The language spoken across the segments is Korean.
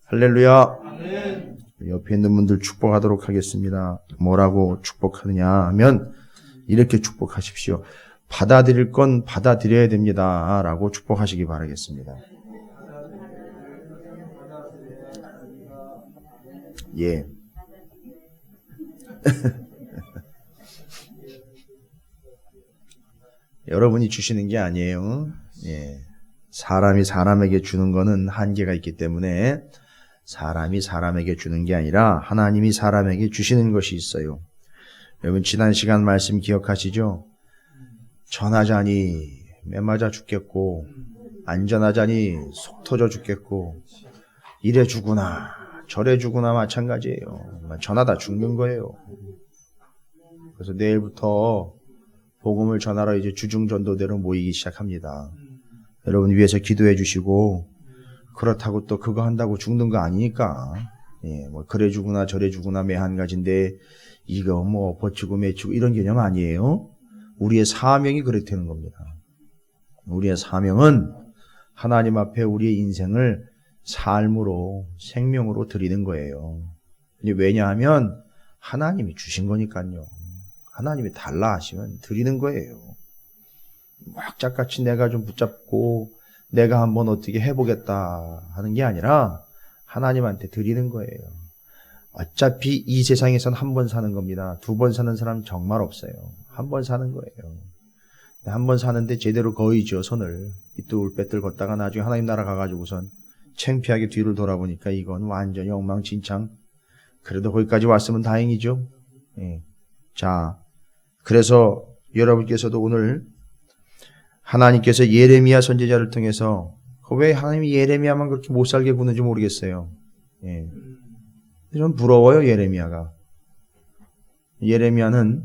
할렐루야. 옆에 있는 분들 축복하도록 하겠습니다. 뭐라고 축복하느냐 하면 이렇게 축복하십시오. 받아들일 건 받아들여야 됩니다. 라고 축복하시기 바라겠습니다. 예. 여러분이 주시는 게 아니에요. 예. 사람이 사람에게 주는 거는 한계가 있기 때문에 사람이 사람에게 주는 게 아니라 하나님이 사람에게 주시는 것이 있어요. 여러분 지난 시간 말씀 기억하시죠? 전하자니 매맞아 죽겠고 안전하자니 속 터져 죽겠고 이래 주구나 저래 주구나 마찬가지예요. 전하다 죽는 거예요. 그래서 내일부터 복음을 전하러 이제 주중전도대로 모이기 시작합니다. 여러분 위해서 기도해 주시고 그렇다고 또 그거 한다고 죽는 거 아니니까 예, 뭐 그래 주구나 저래 주구나 매 한 가지인데 이거 뭐 버치고 매치고 이런 개념 아니에요. 우리의 사명이 그렇다는 겁니다. 우리의 사명은 하나님 앞에 우리의 인생을 삶으로 생명으로 드리는 거예요. 왜냐하면 하나님이 주신 거니까요. 하나님이 달라 하시면 드리는 거예요. 막짝같이 내가 좀 붙잡고 내가 한번 어떻게 해보겠다 하는 게 아니라 하나님한테 드리는 거예요. 어차피 이 세상에선 한 번 사는 겁니다. 두 번 사는 사람 정말 없어요. 한 번 사는 거예요. 한 번 사는데 제대로 거의죠. 손을 삐뚤빼뚤 걷다가 나중에 하나님 나라 가가지고선 창피하게 뒤를 돌아보니까 이건 완전히 엉망진창. 그래도 거기까지 왔으면 다행이죠. 예. 자, 그래서 여러분께서도 오늘 하나님께서 예레미야 선지자를 통해서 왜 하나님이 예레미야만 그렇게 못 살게 구는지 모르겠어요. 예. 좀 부러워요, 예레미야가. 예레미야는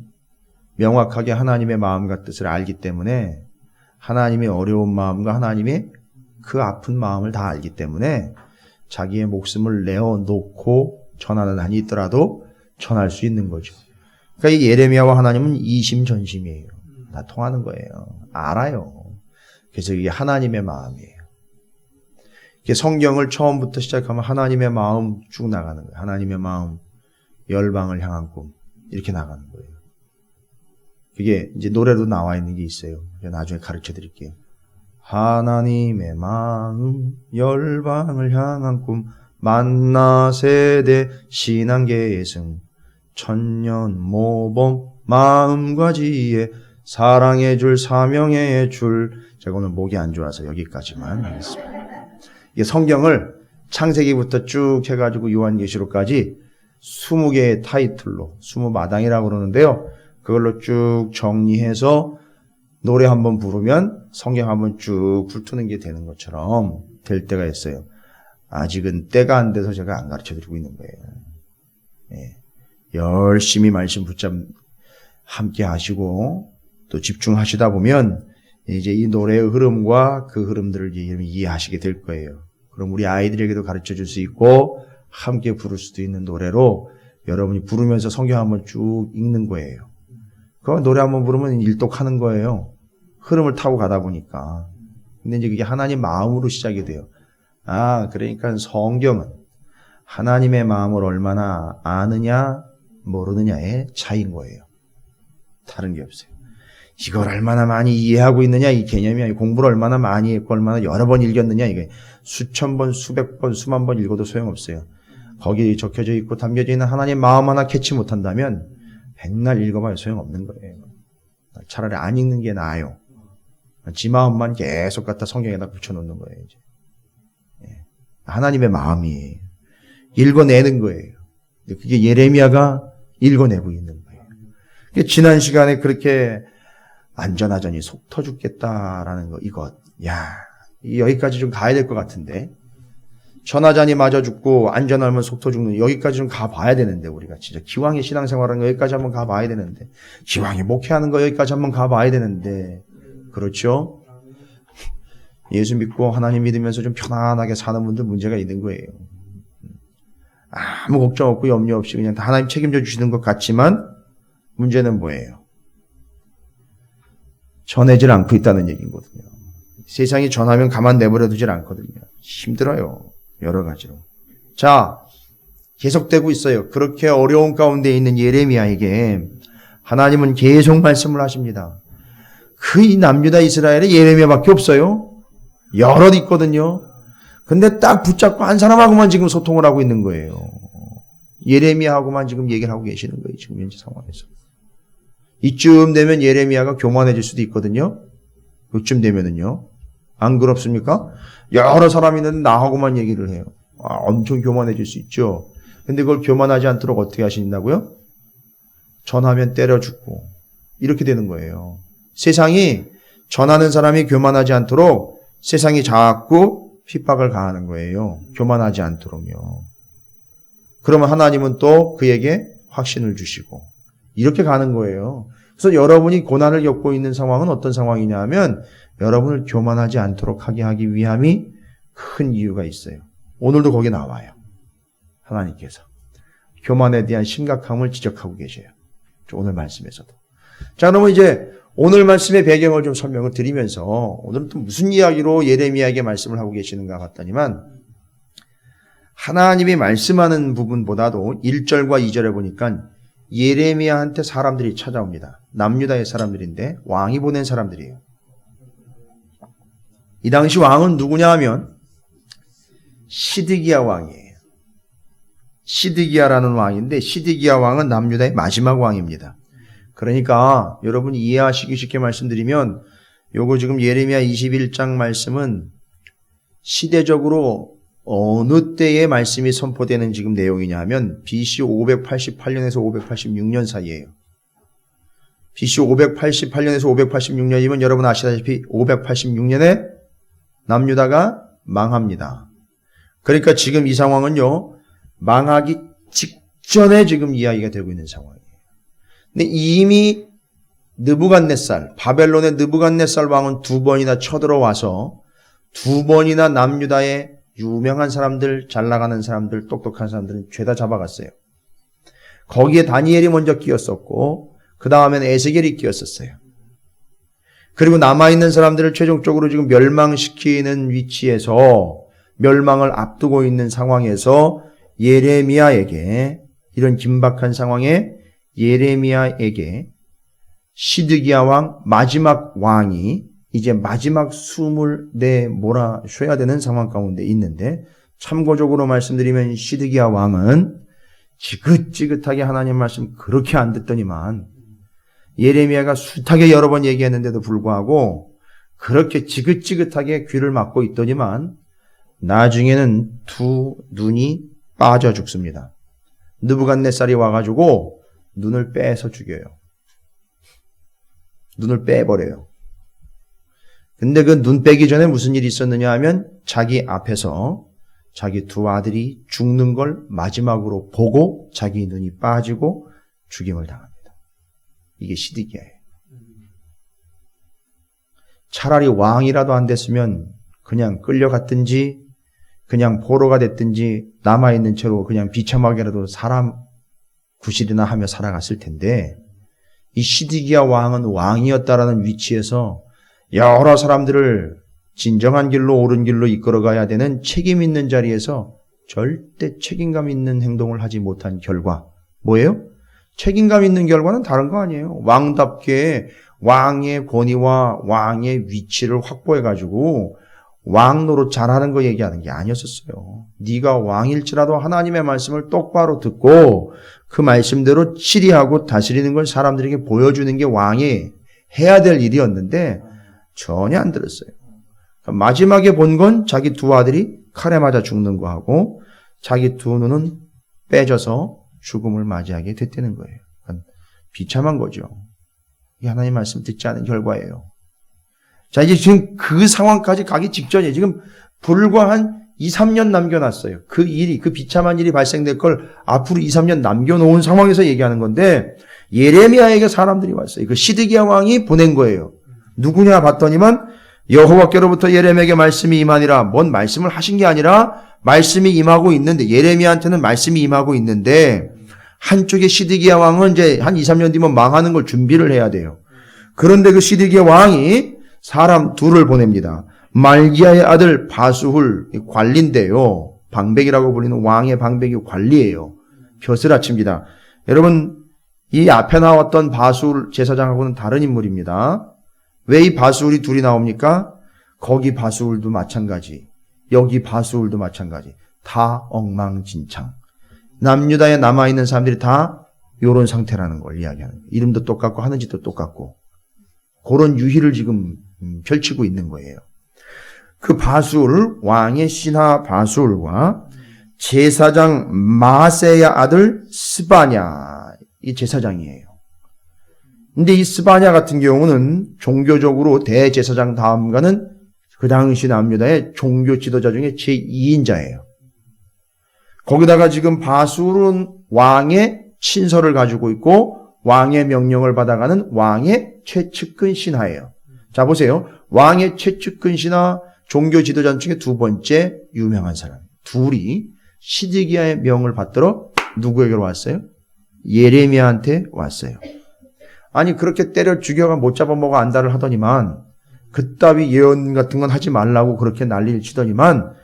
명확하게 하나님의 마음과 뜻을 알기 때문에 하나님의 어려운 마음과 하나님의 그 아픈 마음을 다 알기 때문에 자기의 목숨을 내어놓고 전하는 한이 있더라도 전할 수 있는 거죠. 그러니까 이 예레미야와 하나님은 이심전심이에요. 다 통하는 거예요. 알아요. 그래서 이게 하나님의 마음이에요. 이게 성경을 처음부터 시작하면 하나님의 마음 쭉 나가는 거예요. 하나님의 마음, 열방을 향한 꿈 이렇게 나가는 거예요. 그게 이제 노래로 나와 있는 게 있어요. 나중에 가르쳐 드릴게요. 하나님의 마음, 열방을 향한 꿈, 만나 세대 신앙 계승, 천년 모범 마음과 지혜, 사랑의 줄 사명의 줄. 제가 오늘 목이 안 좋아서 여기까지만 하겠습니다. 이게 성경을 창세기부터 쭉 해가지고 요한계시록까지 20개의 타이틀로 20마당이라고 그러는데요. 그걸로 쭉 정리해서 노래 한번 부르면 성경 한번 쭉 훑는 게 되는 것처럼 될 때가 있어요. 아직은 때가 안 돼서 제가 안 가르쳐드리고 있는 거예요. 예. 열심히 말씀 함께 하시고 또 집중하시다 보면 이제 이 노래의 흐름과 그 흐름들을 이해하시게 될 거예요. 그럼 우리 아이들에게도 가르쳐 줄 수 있고 함께 부를 수도 있는 노래로 여러분이 부르면서 성경 한번 쭉 읽는 거예요. 그 노래 한번 부르면 일독하는 거예요. 흐름을 타고 가다 보니까. 근데 이제 그게 하나님 마음으로 시작이 돼요. 그러니까 성경은 하나님의 마음을 얼마나 아느냐 모르느냐의 차이인 거예요. 다른 게 없어요. 이걸 얼마나 많이 이해하고 있느냐 이 개념이 아니고 공부를 얼마나 많이 했고 얼마나 여러 번 읽었느냐 이게 수천 번, 수백 번, 수만 번 읽어도 소용없어요. 거기에 적혀져 있고 담겨져 있는 하나님의 마음 하나 캐치 못한다면 백날 읽어봐야 소용없는 거예요. 차라리 안 읽는 게 나아요. 지 마음만 계속 갖다 성경에다 붙여놓는 거예요. 이제. 하나님의 마음이에요. 읽어내는 거예요. 그게 예레미야가 읽어내고 있는 거예요. 지난 시간에 그렇게 안전하자니 속 터 죽겠다라는 거 이것 여기까지 좀 가야 될 것 같은데 전하자니 맞아 죽고 안전하면 속 터 죽는 여기까지 좀 가봐야 되는데 우리가 진짜 기왕의 신앙생활하는 거 여기까지 한번 가봐야 되는데 기왕의 목회하는 거 여기까지 한번 가봐야 되는데 그렇죠? 예수 믿고 하나님 믿으면서 좀 편안하게 사는 분들 문제가 있는 거예요. 아무 걱정 없고 염려 없이 그냥 다 하나님 책임져 주시는 것 같지만 문제는 뭐예요? 전해질 않고 있다는 얘기거든요. 세상이 전하면 가만 내버려 두질 않거든요. 힘들어요. 여러 가지로. 자, 계속되고 있어요. 그렇게 어려운 가운데 있는 예레미야에게 하나님은 계속 말씀을 하십니다. 그 이 남유다 이스라엘에 예레미야밖에 없어요. 여럿 있거든요. 근데 딱 붙잡고 한 사람하고만 지금 소통을 하고 있는 거예요. 예레미야하고만 지금 얘기를 하고 계시는 거예요. 지금 현재 상황에서. 이쯤 되면 예레미야가 교만해질 수도 있거든요. 이쯤 되면은요. 안 그렇습니까? 여러 사람이 있는데 나하고만 얘기를 해요. 엄청 교만해질 수 있죠. 근데 그걸 교만하지 않도록 어떻게 하신다고요? 전하면 때려 죽고 이렇게 되는 거예요. 세상이 전하는 사람이 교만하지 않도록 세상이 자꾸 핍박을 가하는 거예요. 교만하지 않도록요. 그러면 하나님은 또 그에게 확신을 주시고 이렇게 가는 거예요. 그래서 여러분이 고난을 겪고 있는 상황은 어떤 상황이냐 하면 여러분을 교만하지 않도록 하게 하기 위함이 큰 이유가 있어요. 오늘도 거기 나와요. 하나님께서 교만에 대한 심각함을 지적하고 계셔요. 오늘 말씀에서도. 자, 그러면 이제 오늘 말씀의 배경을 좀 설명을 드리면서 오늘은 또 무슨 이야기로 예레미야에게 말씀을 하고 계시는가 봤더니만 하나님이 말씀하는 부분보다도 1절과 2절에 보니까 예레미야한테 사람들이 찾아옵니다. 남유다의 사람들인데 왕이 보낸 사람들이에요. 이 당시 왕은 누구냐 하면 시드기야 왕이에요. 시드기야라는 왕인데 시드기야 왕은 남유다의 마지막 왕입니다. 그러니까 여러분이 이해하시기 쉽게 말씀드리면 요거 지금 예레미야 21장 말씀은 시대적으로 어느 때의 말씀이 선포되는 지금 내용이냐 하면 BC 588년에서 586년 사이에요. BC 588년에서 586년이면 여러분 아시다시피 586년에 남유다가 망합니다. 그러니까 지금 이 상황은요, 망하기 직전에 지금 이야기가 되고 있는 상황이에요. 근데 이미 느부갓네살, 바벨론의 느부갓네살 왕은 2번이나 쳐들어와서 2번이나 남유다의 유명한 사람들, 잘 나가는 사람들, 똑똑한 사람들은 죄다 잡아갔어요. 거기에 다니엘이 먼저 끼었었고 그 다음에는 에스겔이 끼었었어요. 그리고 남아있는 사람들을 최종적으로 지금 멸망시키는 위치에서 멸망을 앞두고 있는 상황에서 예레미야에게 이런 긴박한 상황에 예레미야에게 시드기야 왕 마지막 왕이 이제 마지막 숨을 내몰아쉬어야 되는 상황 가운데 있는데 참고적으로 말씀드리면 시드기야 왕은 지긋지긋하게 하나님 말씀 그렇게 안 듣더니만 예레미야가 숱하게 여러 번 얘기했는데도 불구하고 그렇게 지긋지긋하게 귀를 막고 있더니만 나중에는 두 눈이 빠져 죽습니다. 느부갓네살이 와가지고 눈을 빼서 죽여요. 눈을 빼버려요. 근데 그 눈 빼기 전에 무슨 일이 있었느냐 하면 자기 앞에서 자기 두 아들이 죽는 걸 마지막으로 보고 자기 눈이 빠지고 죽임을 당합니다. 이게 시드기야예요. 차라리 왕이라도 안 됐으면 그냥 끌려갔든지 그냥 포로가 됐든지 남아있는 채로 그냥 비참하게라도 사람 구실이나 하며 살아갔을 텐데 이 시드기야 왕은 왕이었다라는 위치에서 여러 사람들을 진정한 길로 옳은 길로 이끌어가야 되는 책임 있는 자리에서 절대 책임감 있는 행동을 하지 못한 결과 뭐예요? 책임감 있는 결과는 다른 거 아니에요. 왕답게 왕의 권위와 왕의 위치를 확보해가지고 왕 노릇 잘하는 거 얘기하는 게 아니었었어요. 네가 왕일지라도 하나님의 말씀을 똑바로 듣고 그 말씀대로 치리하고 다스리는 걸 사람들에게 보여주는 게 왕이 해야 될 일이었는데 전혀 안 들었어요. 마지막에 본 건 자기 두 아들이 칼에 맞아 죽는 거하고 자기 두 눈은 빼져서 죽음을 맞이하게 됐다는 거예요. 비참한 거죠. 이게 하나님 말씀 듣지 않은 결과예요. 자, 이제 지금 그 상황까지 가기 직전이에요. 지금 불과 한 2, 3년 남겨놨어요. 그 일이, 그 비참한 일이 발생될 걸 앞으로 2, 3년 남겨놓은 상황에서 얘기하는 건데 예레미야에게 사람들이 왔어요. 그 시드기야 왕이 보낸 거예요. 누구냐 봤더니만 여호와께로부터 예레미야에게 말씀이 임하니라. 뭔 말씀을 하신 게 아니라 말씀이 임하고 있는데 예레미야한테는 말씀이 임하고 있는데 한쪽에 시드기야 왕은 이제 한 2, 3년 뒤면 망하는 걸 준비를 해야 돼요. 그런데 그 시드기야 왕이 사람 둘을 보냅니다. 말기야의 아들 바수훌 관리인데요. 방백이라고 불리는 왕의 방백이 관리예요. 벼슬아치입니다. 여러분, 이 앞에 나왔던 바술 제사장하고는 다른 인물입니다. 왜 이 바술이 둘이 나옵니까? 거기 바술도 마찬가지, 여기 바술도 마찬가지. 다 엉망진창. 남유다에 남아있는 사람들이 다 이런 상태라는 걸 이야기하는 거예요. 이름도 똑같고 하는 짓도 똑같고 그런 유희를 지금 펼치고 있는 거예요. 그 바술, 왕의 신하 바술과 제사장 마세야 아들 스바냐, 이 제사장이에요. 근데 이 스바냐 같은 경우는 종교적으로 대제사장 다음가는 그 당시 남유다의 종교 지도자 중에 제2인자예요. 거기다가 지금 바술은 왕의 친서를 가지고 있고 왕의 명령을 받아가는 왕의 최측근 신하예요. 자, 보세요. 왕의 최측근 신하, 종교 지도자 중에 두 번째 유명한 사람. 둘이 시드기야의 명을 받들어 누구에게로 왔어요? 예레미야한테 왔어요. 아니, 그렇게 때려 죽여가 못 잡아먹어 안다를 하더니만, 그따위 예언 같은 건 하지 말라고 그렇게 난리를 치더니만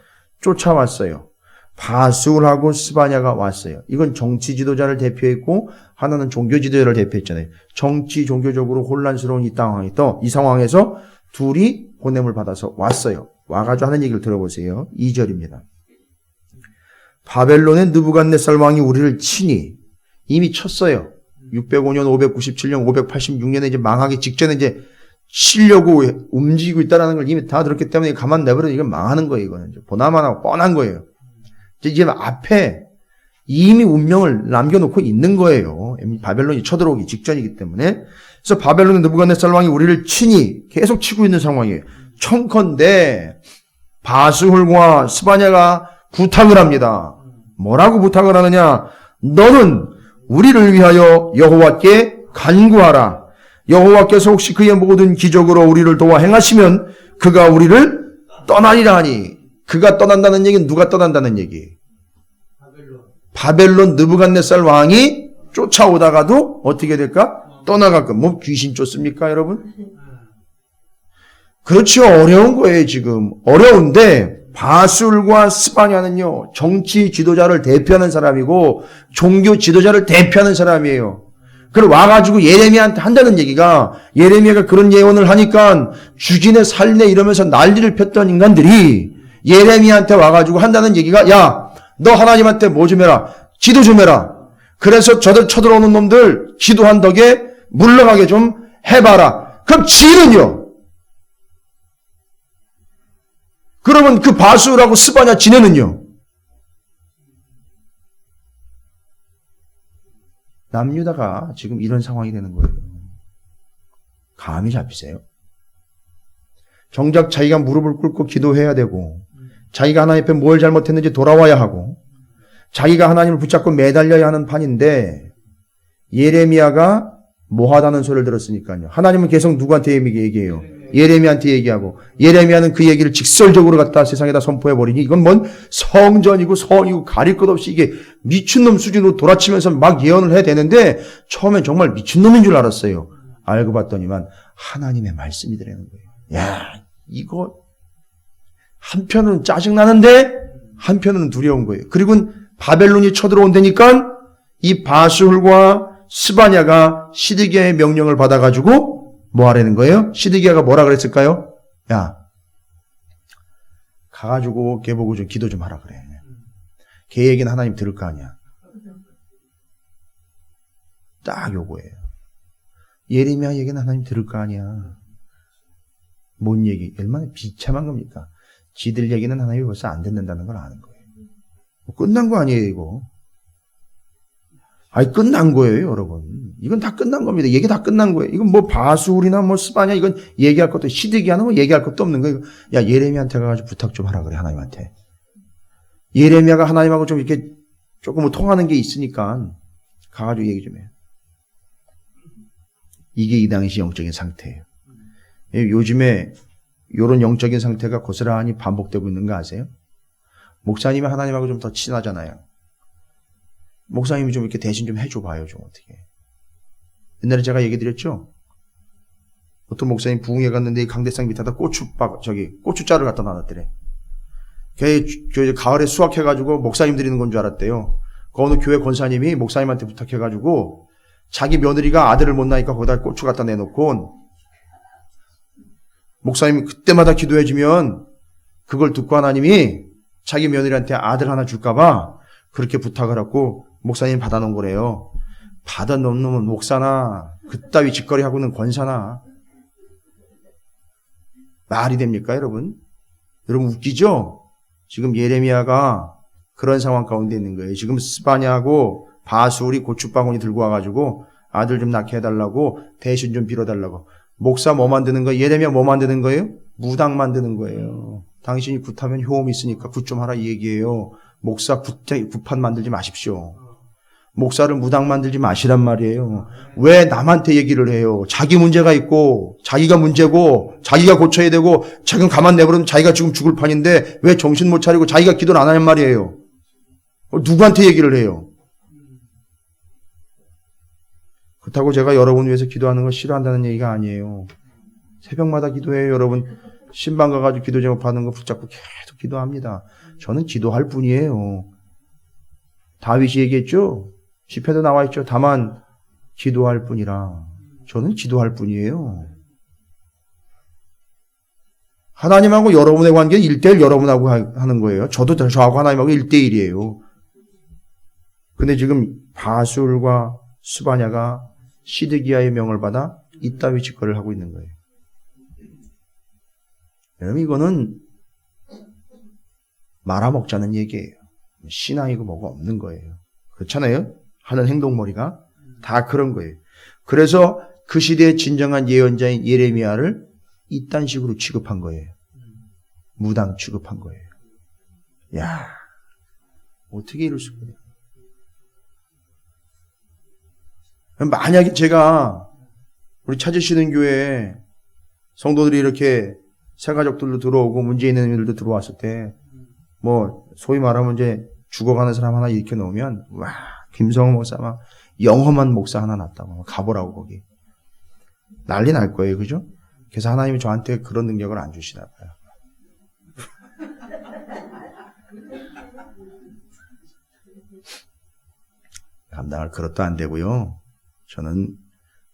쫓아왔어요. 바술하고 스바냐가 왔어요. 이건 정치 지도자를 대표했고 하나는 종교 지도자를 대표했잖아요. 정치 종교적으로 혼란스러운 이 상황에서 둘이 보냄을 받아서 왔어요. 와가지고 하는 얘기를 들어보세요. 2절입니다. 바벨론의 느부갓네살 왕이 우리를 치니, 이미 쳤어요. 605년, 597년, 586년에 이제 망하기 직전에 이제 치려고 움직이고 있다는 걸 이미 다 들었기 때문에 가만 내버려 이건 망하는 거예요. 이거는 보나마나 뻔한 거예요. 이제 앞에 이미 운명을 남겨놓고 있는 거예요. 바벨론이 쳐들어오기 직전이기 때문에. 그래서 바벨론의 느부갓네살 왕이 우리를 치니 계속 치고 있는 상황이에요. 청컨대 바술과 스바냐가 부탁을 합니다. 뭐라고 부탁을 하느냐? 너는 우리를 위하여 여호와께 간구하라. 여호와께서 혹시 그의 모든 기적으로 우리를 도와 행하시면 그가 우리를 떠나리라 하니. 그가 떠난다는 얘기는 누가 떠난다는 얘기예요? 바벨론 느부갓네살 왕이 쫓아오다가도 어떻게 될까? 떠나갈까? 뭐 귀신 쫓습니까, 여러분? 그렇죠. 어려운 거예요, 지금. 어려운데 바술과 스바냐는요, 정치 지도자를 대표하는 사람이고 종교 지도자를 대표하는 사람이에요. 그걸 와가지고 예레미야한테 한다는 얘기가, 예레미야가 그런 예언을 하니까 죽이네 살네 이러면서 난리를 폈던 인간들이 예레미야한테 와가지고 한다는 얘기가, 야, 너 하나님한테 뭐 좀 해라. 기도 좀 해라. 그래서 저들 쳐들어오는 놈들 기도한 덕에 물러가게 좀 해봐라. 그럼 지는요? 그러면 그 바술하고 스바냐 지네는요? 남유다가 지금 이런 상황이 되는 거예요. 감이 잡히세요? 정작 자기가 무릎을 꿇고 기도해야 되고, 자기가 하나님 앞에 뭘 잘못했는지 돌아와야 하고, 자기가 하나님을 붙잡고 매달려야 하는 판인데, 예레미야가 뭐하다는 소리를 들었으니까요. 하나님은 계속 누구한테 얘기해요? 예레미야한테 얘기하고, 예레미야는 그 얘기를 직설적으로 갖다 세상에다 선포해버리니, 이건 뭔 성전이고 성이고 가릴 것 없이 이게 미친놈 수준으로 돌아치면서 막 예언을 해야 되는데, 처음엔 정말 미친놈인 줄 알았어요. 알고 봤더니만 하나님의 말씀이 되는 거예요. 야, 이거 한편으로는 짜증나는데 한편으로는 두려운 거예요. 그리고 바벨론이 쳐들어온다니까 이 바술과 스바냐가 시드기야의 명령을 받아가지고 뭐 하라는 거예요? 시드기야가 뭐라 그랬을까요? 야, 가가지고 걔 보고 좀 기도 좀 하라 그래. 걔 얘기는 하나님 들을 거 아니야. 딱 요거예요. 예레미야 얘기는 하나님 들을 거 아니야. 뭔 얘기? 얼마나 비참한 겁니까? 지들 얘기는 하나님이 벌써 안 듣는다는 걸 아는 거예요. 뭐 끝난 거 아니에요, 이거. 아니, 끝난 거예요, 여러분. 이건 다 끝난 겁니다. 얘기 다 끝난 거예요. 이건 뭐 바술이나 뭐 스바냐, 이건 얘기할 것도, 시드기야는 뭐 얘기할 것도 없는 거예요. 야, 예레미야한테 가가지고 부탁 좀 하라 그래, 하나님한테. 예레미야가 하나님하고 좀 이렇게 조금 뭐 통하는 게 있으니까 가가지고 얘기 좀 해요. 이게 이 당시 영적인 상태예요. 요즘에 이런 영적인 상태가 고스란히 반복되고 있는 거 아세요? 목사님이 하나님하고 좀 더 친하잖아요. 목사님이 좀 이렇게 대신 좀 해줘 봐요, 좀 어떻게. 옛날에 제가 얘기 드렸죠? 어떤 목사님 부흥회 갔는데 이 강대상 밑에다 고추자를 갖다 놔놨더래. 가을에 수확해가지고 목사님 드리는 건 줄 알았대요. 그 어느 교회 권사님이 목사님한테 부탁해가지고 자기 며느리가 아들을 못 낳으니까 거기다 고추 갖다 내놓고 목사님이 그때마다 기도해주면 그걸 듣고 하나님이 자기 며느리한테 아들 하나 줄까봐 그렇게 부탁을 하고 목사님이 받아놓은 거래요. 받아놓은 놈은 목사나 그따위 짓거리 하고는 권사나 말이 됩니까, 여러분? 여러분 웃기죠? 지금 예레미야가 그런 상황 가운데 있는 거예요. 지금 스바냐하고 바술이 고추바구니 들고 와가지고 아들 좀 낳게 해달라고 대신 좀 빌어달라고. 목사 뭐 만드는 거예요? 예레미야 뭐 만드는 거예요? 무당 만드는 거예요. 당신이 굿하면 효험이 있으니까 굿 좀 하라 이 얘기예요. 목사 굿판 만들지 마십시오. 목사를 무당 만들지 마시란 말이에요. 왜 남한테 얘기를 해요? 자기 문제가 있고 자기가 문제고 자기가 고쳐야 되고 자기는 가만 내버리면 자기가 지금 죽을 판인데 왜 정신 못 차리고 자기가 기도를 안 하냔 말이에요. 누구한테 얘기를 해요? 그렇다고 제가 여러분 위해서 기도하는 거 싫어한다는 얘기가 아니에요. 새벽마다 기도해요. 여러분 신방 가가지고 기도 제목 받는 거 붙잡고 계속 기도합니다. 저는 기도할 뿐이에요. 다윗이 얘기했죠. 시편도 나와 있죠. 다만 기도할 뿐이라. 저는 기도할 뿐이에요. 하나님하고 여러분의 관계는 1대1 여러분하고 하는 거예요. 저도 저하고 하나님하고 1대1이에요. 근데 지금 바술과 스바냐가 시드기야의 명을 받아 이따위 짓거리를 하고 있는 거예요. 여러분 이거는 말아먹자는 얘기예요. 신앙이고 뭐가 없는 거예요. 그렇잖아요? 하는 행동머리가 다 그런 거예요. 그래서 그 시대의 진정한 예언자인 예레미야를 이딴 식으로 취급한 거예요. 무당 취급한 거예요. 야, 어떻게 이럴 수가 있냐. 만약에 제가 우리 찾으시는 교회에 성도들이 이렇게 새가족들로 들어오고 문제 있는 일도 들어왔을 때 뭐 소위 말하면 이제 죽어가는 사람 하나 일으켜 놓으면 와 김성호 목사 막 영험한 목사 하나 났다고 가보라고 거기 난리 날 거예요. 그죠? 그래서 하나님이 저한테 그런 능력을 안 주시나 봐요. 감당할 그릇도 안 되고요. 저는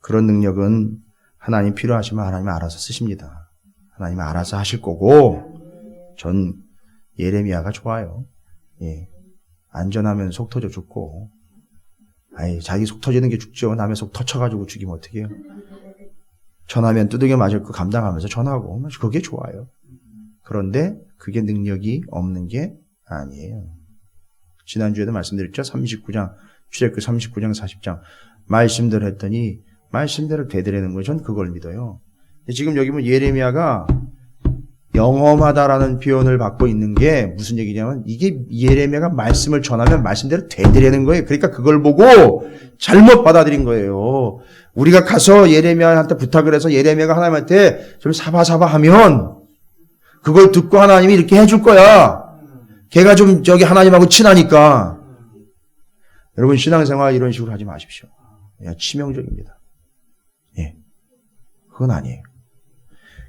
그런 능력은 하나님 필요하시면 하나님이 알아서 쓰십니다. 하나님이 알아서 하실 거고 전 예레미야가 좋아요. 예. 안전하면 속 터져 죽고 아이 자기 속 터지는 게 죽죠. 남의 속 터쳐가지고 죽이면 어떡해요. 전하면 두들겨 맞을 거 감당하면서 전하고 그게 좋아요. 그런데 그게 능력이 없는 게 아니에요. 지난주에도 말씀드렸죠. 39장 출애굽기 39장 40장 말씀대로 했더니 말씀대로 되드리는 거예요. 전 그걸 믿어요. 지금 여기 보면 예레미야가 영험하다라는 표현을 받고 있는 게 무슨 얘기냐면 이게 예레미야가 말씀을 전하면 말씀대로 되드리는 거예요. 그러니까 그걸 보고 잘못 받아들인 거예요. 우리가 가서 예레미야한테 부탁을 해서 예레미야가 하나님한테 좀 사바사바 하면 그걸 듣고 하나님이 이렇게 해줄 거야. 걔가 좀 저기 하나님하고 친하니까. 여러분 신앙생활 이런 식으로 하지 마십시오. 치명적입니다. 예, 그건 아니에요.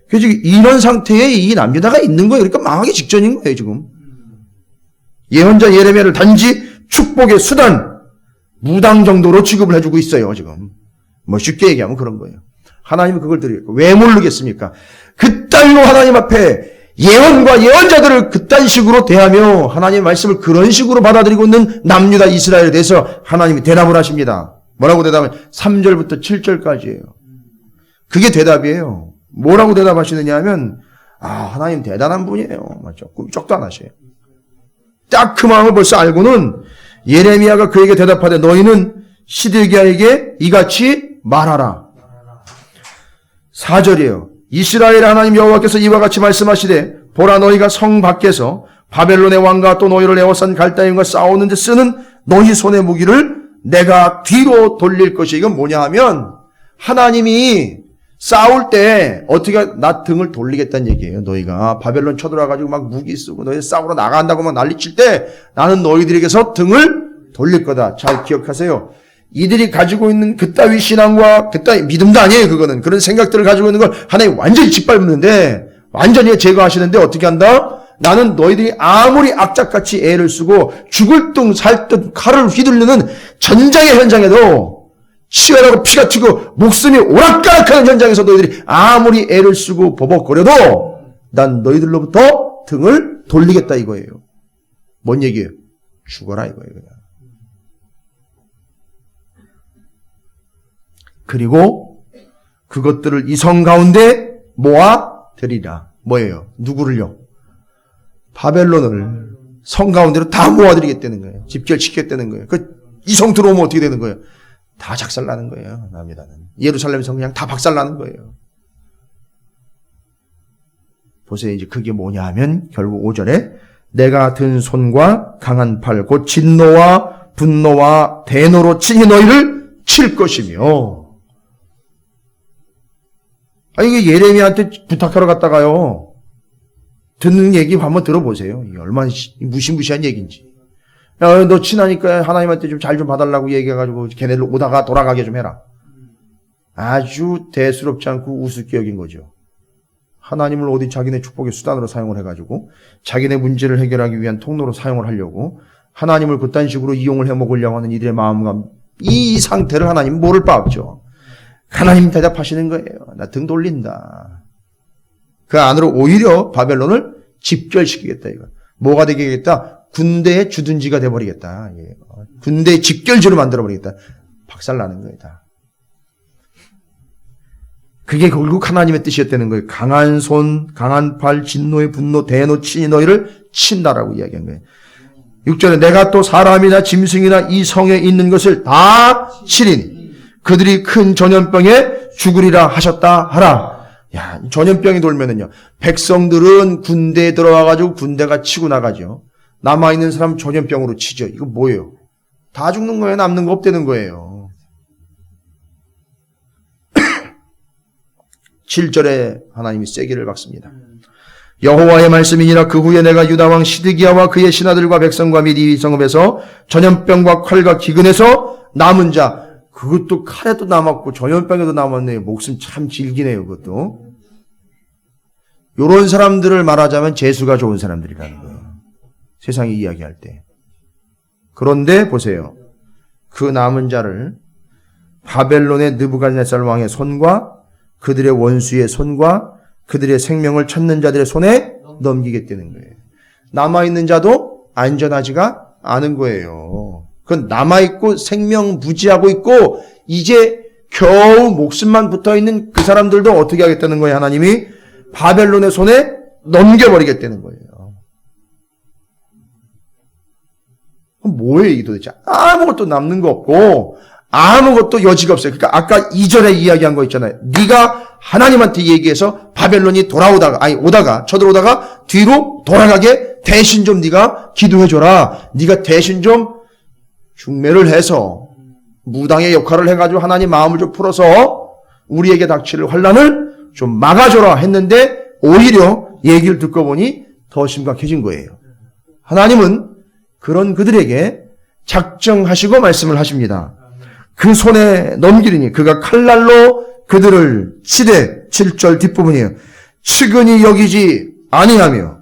그래서 이런 상태에 이 남유다가 있는 거예요. 그러니까 망하기 직전인 거예요, 지금. 예언자 예레미야를 단지 축복의 수단, 무당 정도로 취급을 해주고 있어요, 지금. 뭐 쉽게 얘기하면 그런 거예요. 하나님은 그걸 드리겠고, 왜 모르겠습니까? 그따위로 하나님 앞에 예언과 예언자들을 그딴 식으로 대하며 하나님의 말씀을 그런 식으로 받아들이고 있는 남유다 이스라엘에 대해서 하나님이 대답을 하십니다. 뭐라고 대답하면 3절부터 7절까지예요. 그게 대답이에요. 뭐라고 대답하시느냐 하면 하나님 대단한 분이에요. 맞죠? 꿈쩍도 안 하셔요. 딱 그 마음을 벌써 알고는 예레미야가 그에게 대답하되 너희는 시드기야에게 이같이 말하라. 4절이에요. 이스라엘 하나님 여호와께서 이와 같이 말씀하시되 보라 너희가 성 밖에서 바벨론의 왕과 또 너희를 에워싼 갈대인과 싸우는 데 쓰는 너희 손의 무기를 내가 뒤로 돌릴 것이. 이건 뭐냐 하면 하나님이 싸울 때 어떻게 나 등을 돌리겠다는 얘기예요. 너희가 바벨론 쳐들어와가지고 막 무기 쓰고 너희 싸우러 나간다고 막 난리칠 때 나는 너희들에게서 등을 돌릴 거다. 잘 기억하세요. 이들이 가지고 있는 그따위 신앙과 그따위 믿음도 아니에요. 그거는 그런 생각들을 가지고 있는 걸 하나님 완전히 짓밟는데 완전히 제거하시는데 어떻게 한다? 나는 너희들이 아무리 악착같이 애를 쓰고 죽을 둥 살 듯 칼을 휘두르는 전장의 현장에도 치열하고 피가 튀고 목숨이 오락가락하는 현장에서 너희들이 아무리 애를 쓰고 버벅거려도 난 너희들로부터 등을 돌리겠다 이거예요. 뭔 얘기예요? 죽어라 이거예요. 그냥. 그리고 그것들을 이 성 가운데 모아 드리라. 뭐예요? 누구를요? 바벨론을 성 가운데로 다 모아드리겠다는 거예요. 집결시켰다는 거예요. 이 성 들어오면 어떻게 되는 거예요? 다 작살나는 거예요. 남유다는. 예루살렘 성 그냥 다 박살나는 거예요. 보세요. 이제 그게 뭐냐 하면 결국 5절에 내가 든 손과 강한 팔 곧 진노와 분노와 대노로 친히 너희를 칠 것이며. 이게 예레미야한테 부탁하러 갔다가요. 듣는 얘기 한번 들어보세요. 이게 얼마나 무시무시한 얘기인지. 야, 너 친하니까 하나님한테 좀 잘 좀 봐달라고 얘기해가지고 걔네들 오다가 돌아가게 좀 해라. 아주 대수롭지 않고 우습게 여긴 거죠. 하나님을 어디 자기네 축복의 수단으로 사용을 해가지고 자기네 문제를 해결하기 위한 통로로 사용을 하려고 하나님을 그딴 식으로 이용을 해먹으려고 하는 이들의 마음과 이 상태를 하나님 모를 바 없죠. 하나님 대답하시는 거예요. 나 등 돌린다. 그 안으로 오히려 바벨론을 집결시키겠다. 이거 뭐가 되겠다? 군대의 주둔지가 돼버리겠다. 군대의 집결지로 만들어버리겠다. 박살나는 거예요. 다. 그게 결국 하나님의 뜻이었다는 거예요. 강한 손, 강한 팔, 진노의 분노, 대노, 친히 너희를 친다라고 이야기한 거예요. 6절에 내가 또 사람이나 짐승이나 이 성에 있는 것을 다 치리니 그들이 큰 전염병에 죽으리라 하셨다 하라. 야, 전염병이 돌면은요. 백성들은 군대에 들어와가지고 군대가 치고 나가죠. 남아있는 사람 전염병으로 치죠. 이거 뭐예요? 다 죽는 거예요? 남는 거 없다는 거예요. 7절에 하나님이 세기를 박습니다. 여호와의 말씀이니라 그 후에 내가 유다 왕 시드기야와 그의 신하들과 백성과 및 이 성읍에서 전염병과 칼과 기근에서 남은 자 그것도 칼에도 남았고 전염병에도 남았네요. 목숨 참 질기네요. 그것도. 요런 사람들을 말하자면 재수가 좋은 사람들이라는 거예요. 세상이 이야기할 때. 그런데 보세요. 그 남은 자를 바벨론의 느부갓네살 왕의 손과 그들의 원수의 손과 그들의 생명을 찾는 자들의 손에 넘기겠다는 거예요. 남아있는 자도 안전하지가 않은 거예요. 그건 남아있고 생명 부지하고 있고 이제 겨우 목숨만 붙어있는 그 사람들도 어떻게 하겠다는 거예요. 하나님이 바벨론의 손에 넘겨버리겠다는 거예요. 그럼 뭐예요 이게 도대체? 아무것도 남는 거 없고 아무것도 여지가 없어요. 그러니까 아까 2절에 이야기한 거 있잖아요. 네가 하나님한테 얘기해서 바벨론이 쳐들어오다가 뒤로 돌아가게 대신 좀 네가 기도해줘라. 네가 대신 좀 중매를 해서 무당의 역할을 해가지고 하나님 마음을 좀 풀어서 우리에게 닥칠 환난을 좀 막아줘라 했는데 오히려 얘기를 듣고 보니 더 심각해진 거예요. 하나님은 그런 그들에게 작정하시고 말씀을 하십니다. 그 손에 넘기리니 그가 칼날로 그들을 치되 7절 뒷부분이에요. 측은히 여기지 아니하며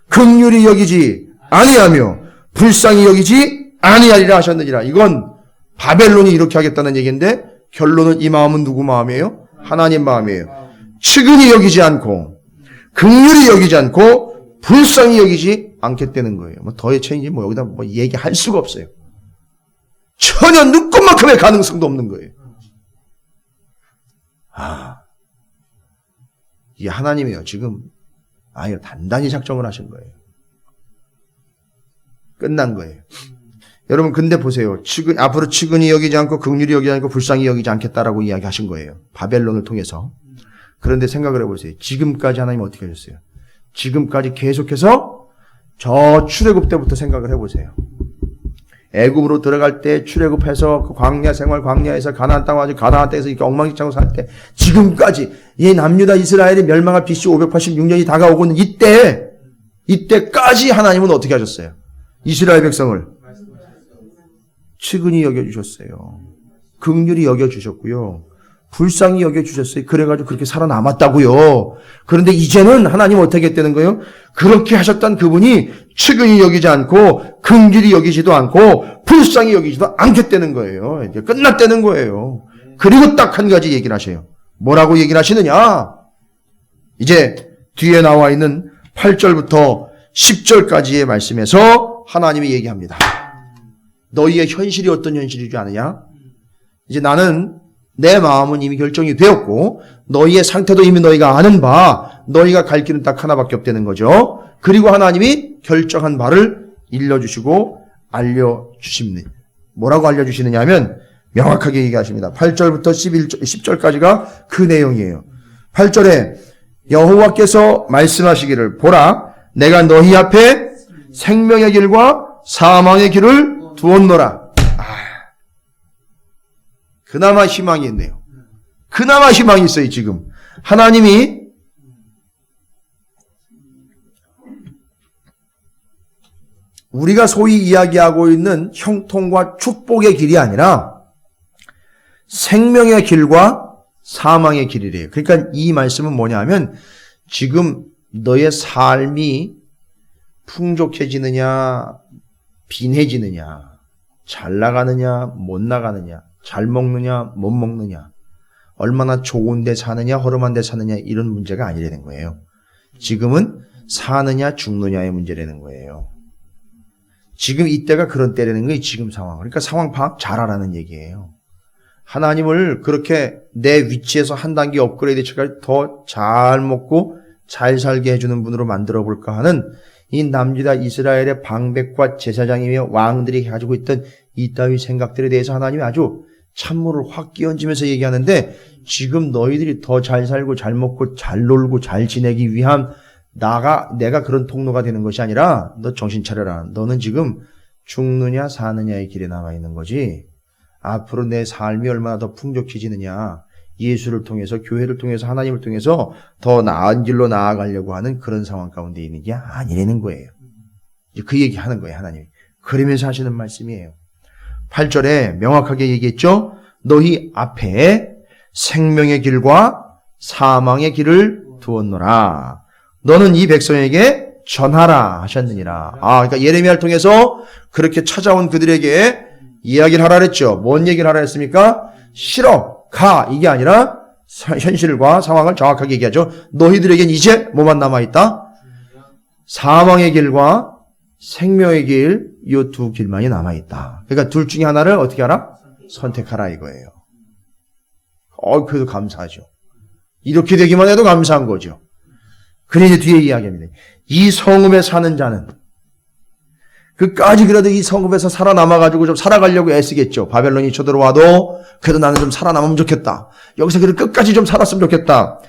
긍휼히 여기지 아니하며 불쌍히 여기지 아니하리라 하셨느니라. 이건 바벨론이 이렇게 하겠다는 얘기인데 결론은 이 마음은 누구 마음이에요? 하나님 마음이에요. 측은히 여기지 않고 긍휼히 여기지 않고 불쌍히 여기지 않겠다는 거예요. 뭐 더의 체인지 뭐 여기다 뭐 얘기할 수가 없어요. 전혀 눈꽃만큼의 가능성도 없는 거예요. 이 하나님이요 지금 아예 단단히 작정을 하신 거예요. 끝난 거예요. 여러분 근데 보세요. 앞으로 측은히 여기지 않고 긍휼히 여기지 않고 불쌍히 여기지 않겠다라고 이야기하신 거예요. 바벨론을 통해서. 그런데 생각을 해보세요. 지금까지 하나님 어떻게 하셨어요? 지금까지 계속해서 저 출애굽 때부터 생각을 해보세요. 애굽으로 들어갈 때 출애굽해서 그 광야 생활 광야에서 가나안 땅 와서 가나안 땅에서 이렇게 엉망진창으로 살 때 지금까지 이 남유다 이스라엘이 멸망할 BC 586년이 다가오고 있는 이때까지 하나님은 어떻게 하셨어요? 이스라엘 백성을 측은히 여겨주셨어요. 긍휼히 여겨주셨고요. 불쌍히 여겨주셨어요. 그래가지고 그렇게 살아남았다고요. 그런데 이제는 하나님 어떻게 했다는 거예요? 그렇게 하셨던 그분이 측은히 여기지 않고 긍휼히 여기지도 않고 불쌍히 여기지도 않겠다는 거예요. 이제 끝났다는 거예요. 그리고 딱 한 가지 얘기를 하셔요. 뭐라고 얘기를 하시느냐? 이제 뒤에 나와 있는 8절부터 10절까지의 말씀에서 하나님이 얘기합니다. 너희의 현실이 어떤 현실인 줄 아느냐? 이제 나는 내 마음은 이미 결정이 되었고 너희의 상태도 이미 너희가 아는 바, 너희가 갈 길은 딱 하나밖에 없다는 거죠. 그리고 하나님이 결정한 바를 일러주시고 알려주십니다. 뭐라고 알려주시느냐 하면 명확하게 얘기하십니다. 8절부터 10절까지가 그 내용이에요. 8절에 여호와께서 말씀하시기를 보라, 내가 너희 앞에 생명의 길과 사망의 길을 두었노라. 그나마 희망이 있네요. 그나마 희망이 있어요. 지금 하나님이 우리가 소위 이야기하고 있는 형통과 축복의 길이 아니라 생명의 길과 사망의 길이래요. 그러니까 이 말씀은 뭐냐 하면 지금 너의 삶이 풍족해지느냐 빈해지느냐, 잘 나가느냐 못 나가느냐, 잘 먹느냐 못 먹느냐, 얼마나 좋은 데 사느냐 허름한 데 사느냐 이런 문제가 아니라는 거예요. 지금은 사느냐 죽느냐의 문제라는 거예요. 지금 이때가 그런 때라는 거예요. 지금 상황. 그러니까 상황 파악 잘하라는 얘기예요. 하나님을 그렇게 내 위치에서 한 단계 업그레이드 시까지 더 잘 먹고 잘 살게 해주는 분으로 만들어 볼까 하는 이 남유다 이스라엘의 방백과 제사장이며 왕들이 가지고 있던 이따위 생각들에 대해서 하나님이 아주 찬물을 확 끼얹으면서 얘기하는데, 지금 너희들이 더 잘 살고 잘 먹고 잘 놀고 잘 지내기 위한 내가 그런 통로가 되는 것이 아니라 너 정신 차려라. 너는 지금 죽느냐 사느냐의 길에 나와 있는 거지. 앞으로 내 삶이 얼마나 더 풍족해지느냐, 예수를 통해서 교회를 통해서 하나님을 통해서 더 나은 길로 나아가려고 하는 그런 상황 가운데 있는 게 아니라는 거예요. 그 얘기하는 거예요. 하나님이 그러면서 하시는 말씀이에요. 8절에 명확하게 얘기했죠. 너희 앞에 생명의 길과 사망의 길을 두었노라. 너는 이 백성에게 전하라 하셨느니라. 그러니까 예레미야를 통해서 그렇게 찾아온 그들에게 이야기를 하라 그랬죠. 뭔 얘기를 하라 했습니까? 싫어, 가, 이게 아니라 현실과 상황을 정확하게 얘기하죠. 너희들에겐 이제 뭐만 남아있다? 사망의 길과 생명의 길, 이 두 길만이 남아있다. 그러니까 둘 중에 하나를 어떻게 하라? 선택하라 이거예요. 그래도 감사하죠. 이렇게 되기만 해도 감사한 거죠. 그러니 뒤에 이야기합니다. 이 성읍에 사는 자는 그까지 그래도 이 성읍에서 살아남아가지고 좀 살아가려고 애쓰겠죠. 바벨론이 쳐들어와도 그래도 나는 좀 살아남으면 좋겠다. 여기서 그래도 끝까지 좀 살았으면 좋겠다.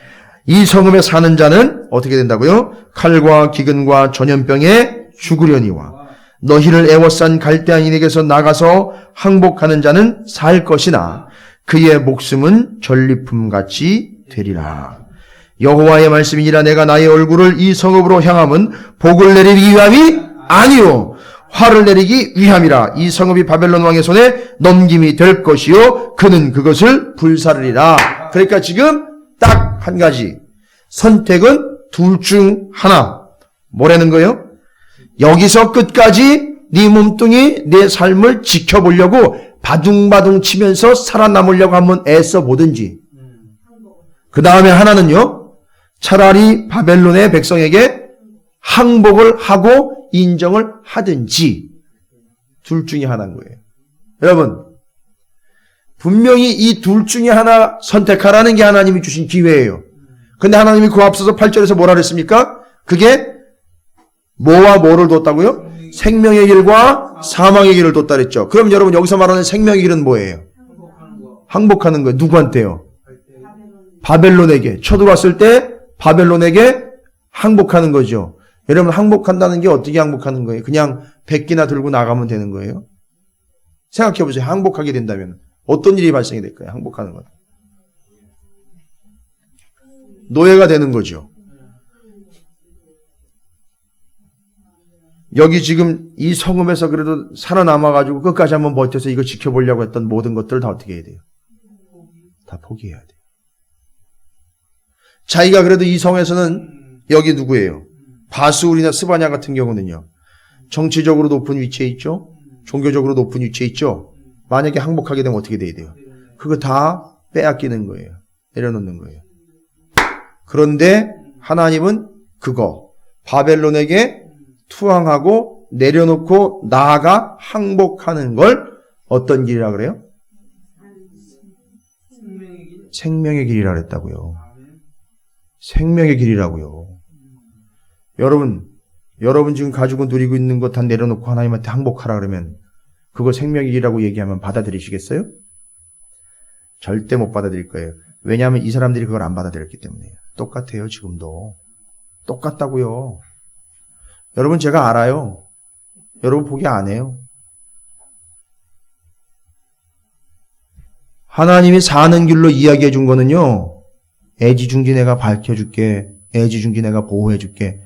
이 성읍에 사는 자는 어떻게 된다고요? 칼과 기근과 전염병에 죽으려니와 너희를 애워싼 갈대아인에게서 나가서 항복하는 자는 살 것이나 그의 목숨은 전리품같이 되리라. 여호와의 말씀이니라. 내가 나의 얼굴을 이 성읍으로 향함은 복을 내리기 위함이 아니요 화를 내리기 위함이라. 이 성읍이 바벨론 왕의 손에 넘김이 될 것이요 그는 그것을 불사르리라. 그러니까 지금 딱 한 가지 선택은 둘 중 하나. 뭐라는 거예요? 여기서 끝까지 네 몸뚱이 내 삶을 지켜보려고 바둥바둥 치면서 살아남으려고 한번 애써 보든지, 그 다음에 하나는요, 차라리 바벨론의 백성에게 항복을 하고 인정을 하든지, 둘 중에 하나인 거예요. 여러분, 분명히 이 둘 중에 하나 선택하라는 게 하나님이 주신 기회예요. 근데 하나님이 그 앞서서 8절에서 뭐라 그랬습니까? 그게 뭐와 뭐를 뒀다고요? 생명의 길과 사망의 길을 뒀다 그랬죠. 그럼 여러분 여기서 말하는 생명의 길은 뭐예요? 항복하는 거예요. 누구한테요? 바벨론에게. 쳐들어왔을 때 바벨론에게 항복하는 거죠. 여러분 항복한다는 게 어떻게 항복하는 거예요? 그냥 백기나 들고 나가면 되는 거예요? 생각해 보세요. 항복하게 된다면 어떤 일이 발생이 될까요? 항복하는 건 노예가 되는 거죠. 여기 지금 이 성읍에서 그래도 살아남아가지고 끝까지 한번 버텨서 이거 지켜보려고 했던 모든 것들을 다 어떻게 해야 돼요? 다 포기해야 돼. 자기가 그래도 이 성에서는 여기 누구예요? 바스울이나 스바냐 같은 경우는요. 정치적으로 높은 위치에 있죠. 종교적으로 높은 위치에 있죠. 만약에 항복하게 되면 어떻게 돼야 돼요? 그거 다 빼앗기는 거예요. 내려놓는 거예요. 그런데 하나님은 그거 바벨론에게 투항하고 내려놓고 나아가 항복하는 걸 어떤 길이라 그래요? 생명의 길이라 그랬다고요. 생명의 길이라고요. 여러분 지금 가지고 누리고 있는 것 다 내려놓고 하나님한테 항복하라 그러면 그거 생명의 길이라고 얘기하면 받아들이시겠어요? 절대 못 받아들일 거예요. 왜냐하면 이 사람들이 그걸 안 받아들였기 때문에요. 똑같아요. 지금도. 똑같다고요. 여러분 제가 알아요. 여러분 포기 안 해요. 하나님이 사는 길로 이야기해 준 거는요. 애지중지 내가 밝혀줄게. 애지중지 내가 보호해줄게.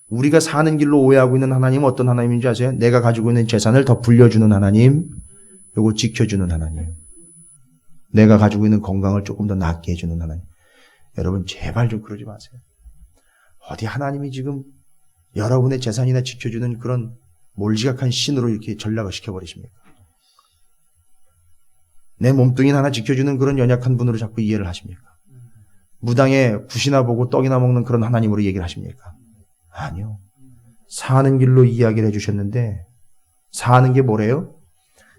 우리가 사는 길로 오해하고 있는 하나님은 어떤 하나님인지 아세요? 내가 가지고 있는 재산을 더 불려주는 하나님, 요거 지켜주는 하나님. 내가 가지고 있는 건강을 조금 더 낫게 해주는 하나님. 여러분 제발 좀 그러지 마세요. 어디 하나님이 지금 여러분의 재산이나 지켜주는 그런 몰지각한 신으로 이렇게 전락을 시켜버리십니까? 내 몸뚱이 하나 지켜주는 그런 연약한 분으로 자꾸 이해를 하십니까? 무당에 굿이나 보고 떡이나 먹는 그런 하나님으로 얘기를 하십니까? 아니요. 사는 길로 이야기를 해주셨는데 사는 게 뭐래요?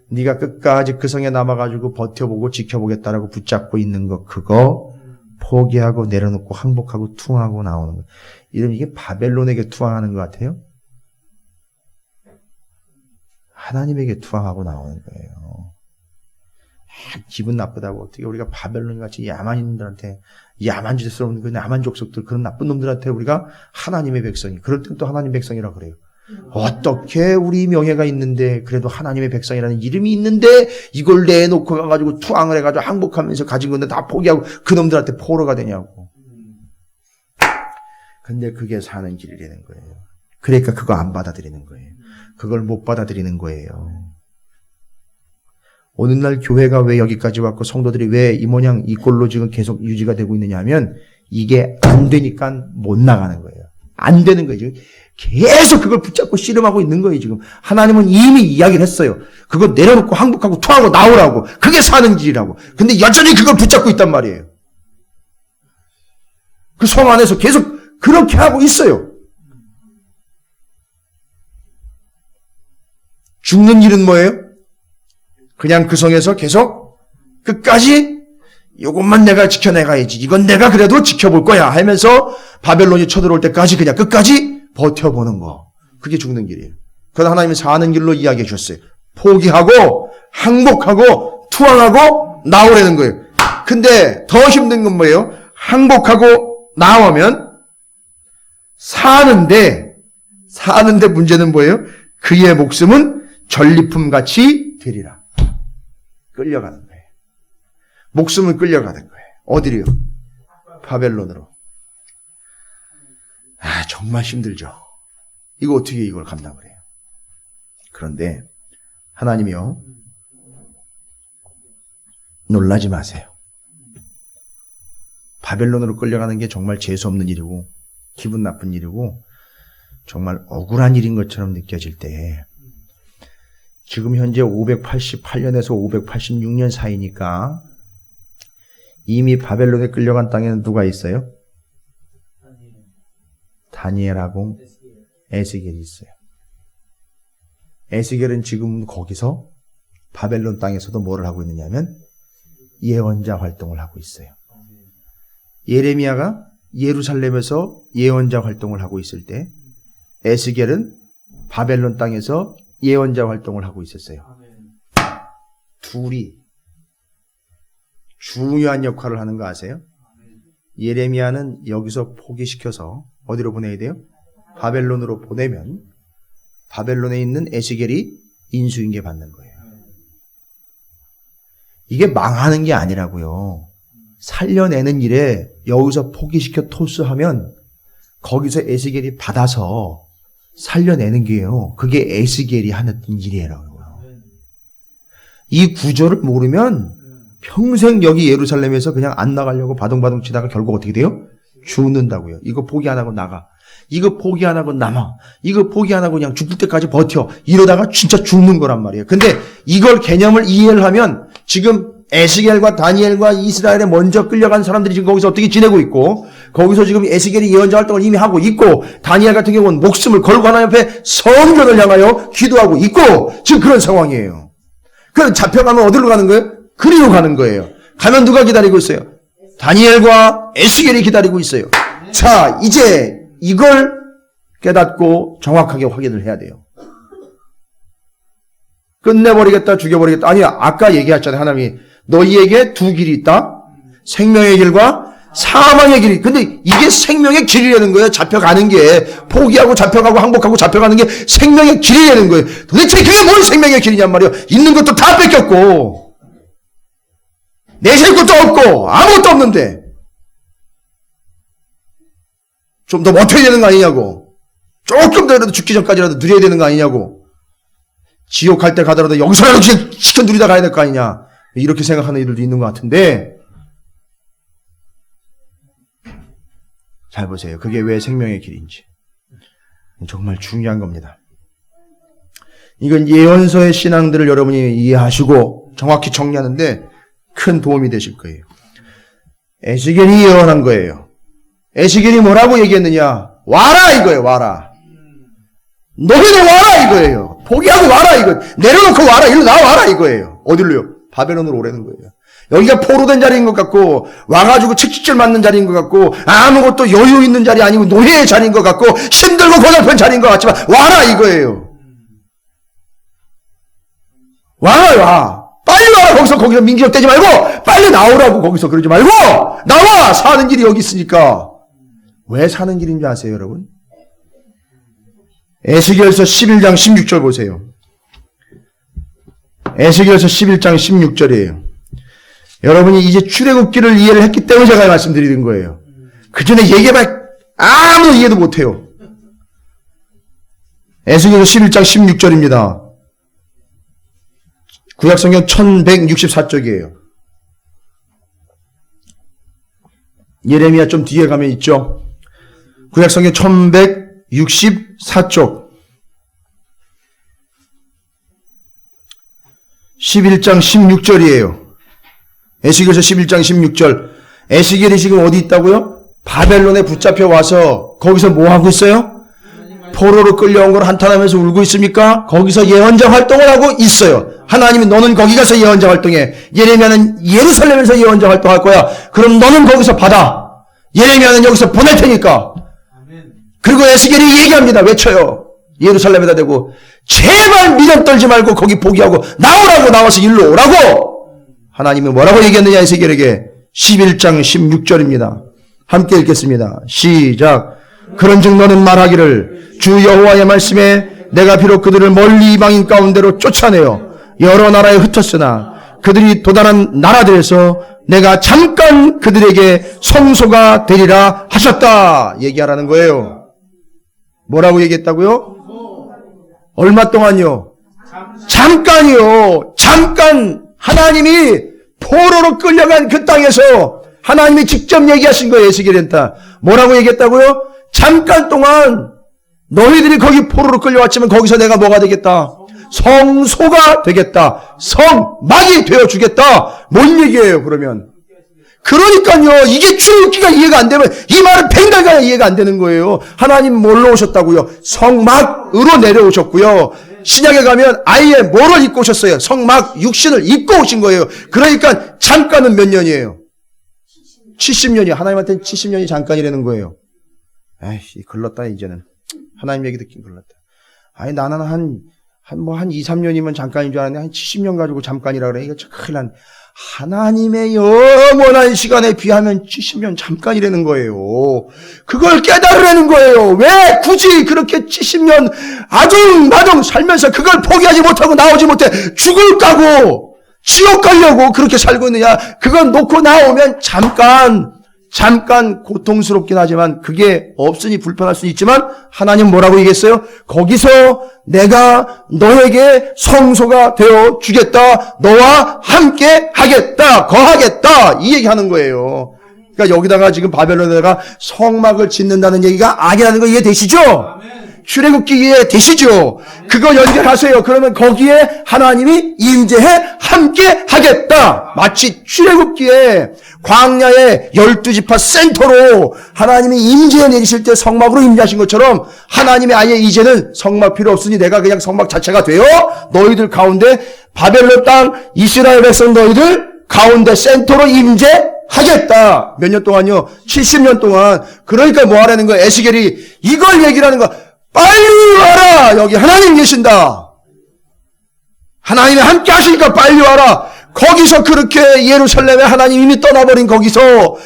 네가 끝까지 그 성에 남아가지고 버텨보고 지켜보겠다라고 붙잡고 있는 거 그거 포기하고 내려놓고 항복하고 투항하고 나오는 거. 이러면 이게 바벨론에게 투항하는 것 같아요? 하나님에게 투항하고 나오는 거예요. 기분 나쁘다고 어떻게 우리가 바벨론같이 야만인들한테 야만지스러운 그 야만 족속들 그런 나쁜 놈들한테 우리가 하나님의 백성이 그럴 땐 또 하나님 백성이라고 그래요. 어떻게 우리 명예가 있는데 그래도 하나님의 백성이라는 이름이 있는데 이걸 내놓고 가가지고 투항을 해가지고 항복하면서 가진 건데 다 포기하고 그놈들한테 포로가 되냐고. 근데 그게 사는 길이라는 거예요. 그러니까 그거 안 받아들이는 거예요. 그걸 못 받아들이는 거예요. 오늘날 교회가 왜 여기까지 왔고 성도들이 왜 이 모양 이 꼴로 지금 계속 유지가 되고 있느냐 하면 이게 안 되니까 못 나가는 거예요. 안 되는 거예요. 지금 계속 그걸 붙잡고 씨름하고 있는 거예요. 지금 하나님은 이미 이야기를 했어요. 그거 내려놓고 항복하고 투하고 나오라고. 그게 사는 길이라고. 근데 여전히 그걸 붙잡고 있단 말이에요. 그 성 안에서 계속 그렇게 하고 있어요. 죽는 일은 뭐예요? 그냥 그 성에서 계속 끝까지 이것만 내가 지켜내가야지. 이건 내가 그래도 지켜볼 거야 하면서 바벨론이 쳐들어올 때까지 그냥 끝까지 버텨보는 거. 그게 죽는 길이에요. 그건 하나님이 사는 길로 이야기해 주셨어요. 포기하고 항복하고 투항하고 나오라는 거예요. 근데 더 힘든 건 뭐예요? 항복하고 나오면 사는데 문제는 뭐예요? 그의 목숨은 전리품같이 되리라. 끌려가는 거예요. 목숨을 끌려가는 거예요. 어디로요? 바벨론으로. 정말 힘들죠. 이거 어떻게 이걸 감당을 해요? 그런데 하나님이요. 놀라지 마세요. 바벨론으로 끌려가는 게 정말 재수없는 일이고 기분 나쁜 일이고 정말 억울한 일인 것처럼 느껴질 때 지금 현재 588년에서 586년 사이니까 이미 바벨론에 끌려간 땅에는 누가 있어요? 다니엘하고 에스겔이 있어요. 에스겔은 지금 거기서 바벨론 땅에서도 뭐를 하고 있느냐면 예언자 활동을 하고 있어요. 예레미야가 예루살렘에서 예언자 활동을 하고 있을 때 에스겔은 바벨론 땅에서 예언자 활동을 하고 있었어요. 둘이 중요한 역할을 하는 거 아세요? 예레미야는 여기서 포기시켜서 어디로 보내야 돼요? 바벨론으로 보내면 바벨론에 있는 에스겔이 인수인계 받는 거예요. 이게 망하는 게 아니라고요. 살려내는 일에 여기서 포기시켜 토스하면 거기서 에스겔이 받아서 살려내는 게요. 그게 에스겔이 하는 일이에요. 이 구조를 모르면 평생 여기 예루살렘에서 그냥 안 나가려고 바둥바둥 치다가 결국 어떻게 돼요? 죽는다고요. 이거 포기 안 하고 나가. 이거 포기 안 하고 남아. 이거 포기 안 하고 그냥 죽을 때까지 버텨. 이러다가 진짜 죽는 거란 말이에요. 근데 이걸 개념을 이해를 하면 지금 에스겔과 다니엘과 이스라엘에 먼저 끌려간 사람들이 지금 거기서 어떻게 지내고 있고, 거기서 지금 에스겔이 예언자 활동을 이미 하고 있고, 다니엘 같은 경우는 목숨을 걸고 하나님 앞에 성전을 향하여 기도하고 있고, 지금 그런 상황이에요. 그럼 잡혀가면 어디로 가는 거예요? 그리로 가는 거예요. 가면 누가 기다리고 있어요? 다니엘과 에스겔이 기다리고 있어요. 자, 이제 이걸 깨닫고 정확하게 확인을 해야 돼요. 끝내버리겠다, 죽여버리겠다. 아니야, 아까 얘기했잖아요. 하나님이 너희에게 두 길이 있다. 생명의 길과 사망의 길이. 근데 이게 생명의 길이라는 거예요. 잡혀가는 게. 포기하고 잡혀가고 항복하고 잡혀가는 게 생명의 길이라는 거예요. 도대체 그게 뭔 생명의 길이냔 말이에요. 있는 것도 다 뺏겼고 내실 것도 없고 아무것도 없는데 좀 더 버텨야 되는 거 아니냐고. 조금 더라도 죽기 전까지라도 누려야 되는 거 아니냐고. 지옥 갈 때 가더라도 여기서라도 시켜 누리다 가야 될 거 아니냐. 이렇게 생각하는 이들도 있는 것 같은데, 잘 보세요. 그게 왜 생명의 길인지. 정말 중요한 겁니다. 이건 예언서의 신앙들을 여러분이 이해하시고 정확히 정리하는데 큰 도움이 되실 거예요. 에스겔이 예언한 거예요. 에스겔이 뭐라고 얘기했느냐? 와라 이거예요. 와라. 너희들 와라 이거예요. 포기하고 와라 이거. 내려놓고 와라. 일로 나와라 이거예요. 어디로요? 바벨론으로 오라는 거예요. 여기가 포로된 자리인 것 같고 와가지고 채찍질 맞는 자리인 것 같고 아무것도 여유 있는 자리 아니고 노예의 자리인 것 같고 힘들고 고달픈 자리인 것 같지만 와라 이거예요. 와. 빨리 와라. 거기서 민기적대지 말고 빨리 나오라고. 거기서 그러지 말고 나와. 사는 길이 여기 있으니까. 왜 사는 길인지 아세요 여러분? 에스겔서 11장 16절 보세요. 에스겔서 11장 16절이에요. 여러분이 이제 출애굽기를 이해를 했기 때문에 제가 말씀드리는 거예요. 그 전에 얘기해봐 아무도 이해도 못해요. 에스겔서 11장 16절입니다. 구약성경 1164쪽이에요. 예레미야 좀 뒤에 가면 있죠. 구약성경 1164쪽 11장 16절이에요. 에스겔서 11장 16절. 에스겔이 지금 어디 있다고요? 바벨론에 붙잡혀 와서 거기서 뭐 하고 있어요? 포로로 끌려온 걸 한탄하면서 울고 있습니까? 거기서 예언자 활동을 하고 있어요. 하나님이 너는 거기 가서 예언자 활동해. 예레미야는 예루살렘에서 예언자 활동할 거야. 그럼 너는 거기서 받아. 예레미야는 여기서 보낼 테니까. 그리고 에스겔이 얘기합니다. 외쳐요. 예루살렘에다 대고 제발 미련 떨지 말고 거기 포기하고 나오라고. 나와서 일로 오라고. 하나님이 뭐라고 얘기했느냐 에스겔에게. 11장 16절입니다. 함께 읽겠습니다. 시작. 그런즉 너는 말하기를 주 여호와의 말씀에 내가 비록 그들을 멀리 이방인 가운데로 쫓아내어 여러 나라에 흩었으나 그들이 도달한 나라들에서 내가 잠깐 그들에게 성소가 되리라 하셨다. 얘기하라는 거예요. 뭐라고 얘기했다고요? 얼마 동안요? 잠깐이요. 잠깐. 하나님이 포로로 끌려간 그 땅에서 하나님이 직접 얘기하신 거예요. 에스겔한테. 뭐라고 얘기했다고요? 잠깐 동안 너희들이 거기 포로로 끌려왔지만 거기서 내가 뭐가 되겠다? 성소가 되겠다. 성막이 되어주겠다. 뭔 얘기예요 그러면? 그러니까요. 이게 출애굽기가 이해가 안 되면 이 말은 뱅갈가야 이해가 안 되는 거예요. 하나님 뭘로 오셨다고요? 성막으로 내려오셨고요. 신약에 가면 아예 뭐를 입고 오셨어요? 성막 육신을 입고 오신 거예요. 그러니까 잠깐은 몇 년이에요? 70년이요. 하나님한테는 70년이 잠깐이라는 거예요. 에이, 글렀다 이제는. 하나님 얘기 듣긴 글렀다. 아니 나는 한 2, 3년이면 잠깐인 줄 알았는데 한 70년 가지고 잠깐이라 그래. 이거 참 큰일 났네. 하나님의 영원한 시간에 비하면 70년 잠깐이라는 거예요. 그걸 깨달으라는 거예요. 왜 굳이 그렇게 70년 아둥바둥 살면서 그걸 포기하지 못하고 나오지 못해 죽을 까고 지옥 가려고 그렇게 살고 있느냐. 그걸 놓고 나오면 잠깐 잠깐 고통스럽긴 하지만 그게 없으니 불편할 수는 있지만 하나님 뭐라고 얘기했어요? 거기서 내가 너에게 성소가 되어 주겠다. 너와 함께 하겠다. 거하겠다. 이 얘기하는 거예요. 그러니까 여기다가 지금 바벨론에다가 성막을 짓는다는 얘기가 악이라는 거 이해되시죠? 출애굽기 이해되시죠? 그거 연결하세요. 그러면 거기에 하나님이 임재해 함께 하겠다. 마치 출애굽기에 광야의 12지파 센터로 하나님이 임재해 내리실 때 성막으로 임재하신 것처럼 하나님이 아예 이제는 성막 필요 없으니 내가 그냥 성막 자체가 되어 너희들 가운데 바벨론 땅 이스라엘 백성 너희들 가운데 센터로 임재하겠다. 몇 년 동안요? 70년 동안. 그러니까 뭐 하라는 거야? 에스겔이 이걸 얘기를 하는 거야. 빨리 와라. 여기 하나님 계신다. 하나님이 함께 하시니까 빨리 와라. 거기서 그렇게 예루살렘에 하나님 이미 떠나버린 거기서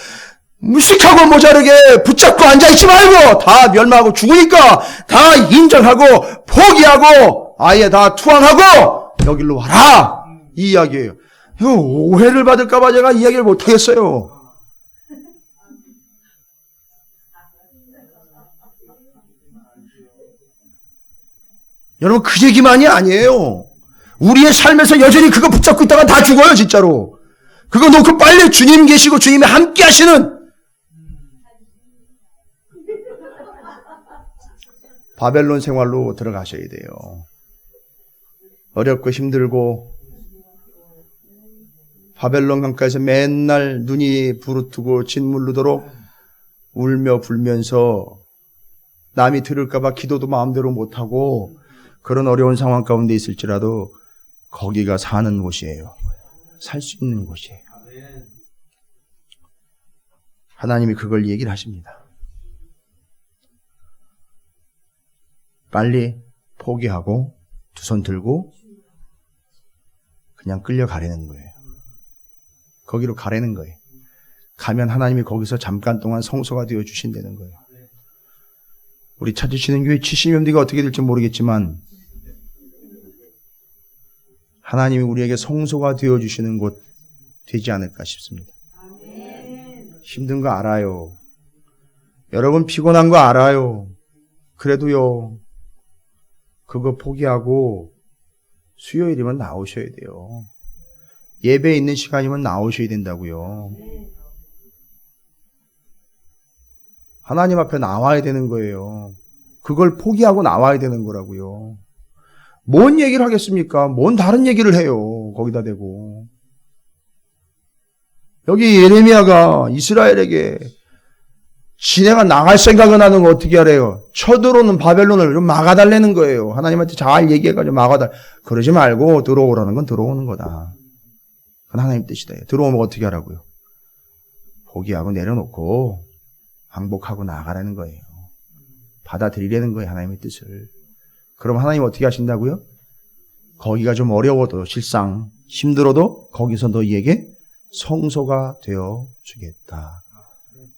무식하고 모자르게 붙잡고 앉아있지 말고 다 멸망하고 죽으니까 다 인정하고 포기하고 아예 다 투항하고 여기로 와라. 이 이야기예요. 이거 오해를 받을까봐 제가 이야기를 못하겠어요. 여러분 그 얘기만이 아니에요. 우리의 삶에서 여전히 그거 붙잡고 있다가 다 죽어요. 진짜로. 그거 놓고 빨리 주님 계시고 주님이 함께 하시는 바벨론 생활로 들어가셔야 돼요. 어렵고 힘들고 바벨론 강가에서 맨날 눈이 부르트고 짓물르도록 울며 불면서 남이 들을까봐 기도도 마음대로 못하고 그런 어려운 상황 가운데 있을지라도 거기가 사는 곳이에요. 살 수 있는 곳이에요. 하나님이 그걸 얘기를 하십니다. 빨리 포기하고 두 손 들고 그냥 끌려가라는 거예요. 거기로 가라는 거예요. 가면 하나님이 거기서 잠깐 동안 성소가 되어 주신다는 거예요. 우리 찾으시는 교회 70년 뒤가 어떻게 될지 모르겠지만 하나님이 우리에게 성소가 되어주시는 곳 되지 않을까 싶습니다. 힘든 거 알아요. 여러분 피곤한 거 알아요. 그래도요. 그거 포기하고 수요일이면 나오셔야 돼요. 예배 있는 시간이면 나오셔야 된다고요. 하나님 앞에 나와야 되는 거예요. 그걸 포기하고 나와야 되는 거라고요. 뭔 얘기를 하겠습니까? 뭔 다른 얘기를 해요. 거기다 대고. 여기 예레미야가 이스라엘에게 지네가 나갈 생각은 하는 거 어떻게 하래요? 쳐들어오는 바벨론을 좀 막아달라는 거예요. 하나님한테 잘 얘기해가지고 막아달. 그러지 말고 들어오라는 건 들어오는 거다. 그건 하나님 뜻이다. 들어오면 어떻게 하라고요? 포기하고 내려놓고 항복하고 나아가라는 거예요. 받아들이라는 거예요. 하나님의 뜻을. 그럼 하나님 어떻게 하신다고요? 거기가 좀 어려워도 실상 힘들어도 거기서 너희에게 성소가 되어 주겠다.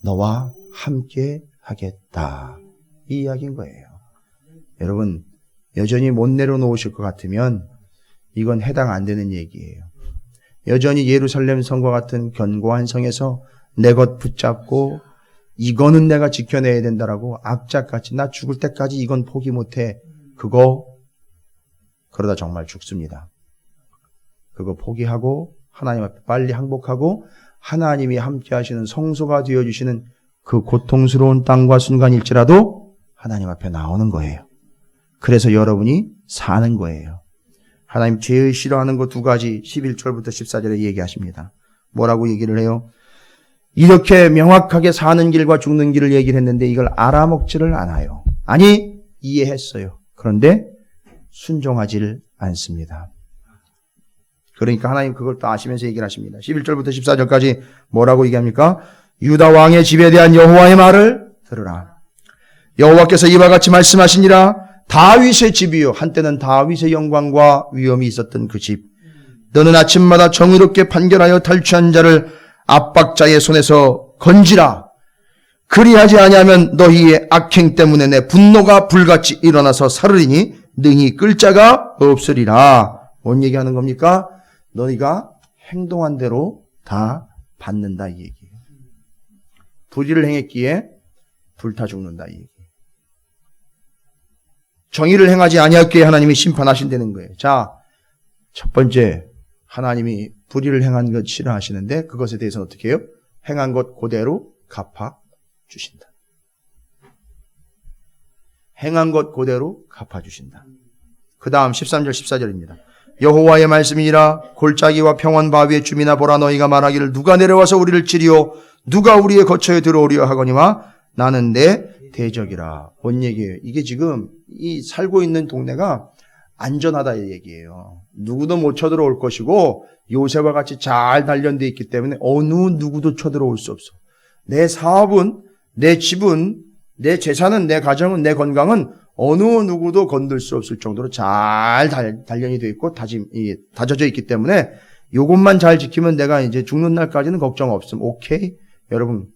너와 함께 하겠다. 이 이야기인 거예요. 여러분 여전히 못 내려놓으실 것 같으면 이건 해당 안 되는 얘기예요. 여전히 예루살렘 성과 같은 견고한 성에서 내 것 붙잡고 이거는 내가 지켜내야 된다라고 악착같이 나 죽을 때까지 이건 포기 못해. 그러다 정말 죽습니다. 그거 포기하고 하나님 앞에 빨리 항복하고 하나님이 함께 하시는 성소가 되어주시는 그 고통스러운 땅과 순간일지라도 하나님 앞에 나오는 거예요. 그래서 여러분이 사는 거예요. 하나님 제일 싫어하는 거 두 가지 11절부터 14절에 얘기하십니다. 뭐라고 얘기를 해요? 이렇게 명확하게 사는 길과 죽는 길을 얘기를 했는데 이걸 알아먹지를 않아요. 아니 이해했어요. 그런데 순종하지를 않습니다. 그러니까 하나님 그걸 또 아시면서 얘기를 하십니다. 11절부터 14절까지 뭐라고 얘기합니까? 유다 왕의 집에 대한 여호와의 말을 들으라. 여호와께서 이와 같이 말씀하시니라. 다윗의 집이요. 한때는 다윗의 영광과 위엄이 있었던 그 집. 너는 아침마다 정의롭게 판결하여 탈취한 자를 압박자의 손에서 건지라. 그리하지 아니하면 너희의 악행 때문에 내 분노가 불같이 일어나서 사르리니 능히 끌 자가 없으리라. 뭔 얘기하는 겁니까? 너희가 행동한 대로 다 받는다 이 얘기예요. 불의를 행했기에 불타 죽는다. 이 얘기. 정의를 행하지 아니하기에 하나님이 심판하신다는 거예요. 자, 첫 번째 하나님이 불의를 행한 것 싫어하시는데 그것에 대해서는 어떻게 해요? 행한 것 그대로 갚아주신다. 행한 것 그대로 갚아주신다. 그 다음 13절 14절입니다. 여호와의 말씀이니라 골짜기와 평원 바위의 주민아 보라 너희가 말하기를 누가 내려와서 우리를 치리오 누가 우리의 거처에 들어오리오 하거니와 나는 내 대적이라. 뭔 얘기예요? 이게 지금 이 살고 있는 동네가 안전하다 이 얘기예요. 누구도 못 쳐들어올 것이고 요새와 같이 잘 단련되어 있기 때문에 어느 누구도 쳐들어올 수 없어. 내 사업은, 내 집은, 내 재산은, 내 가정은, 내 건강은 어느 누구도 건들 수 없을 정도로 잘 단련이 되어 있고 다져져 있기 때문에 이것만 잘 지키면 내가 이제 죽는 날까지는 걱정 없음. 오케이? 여러분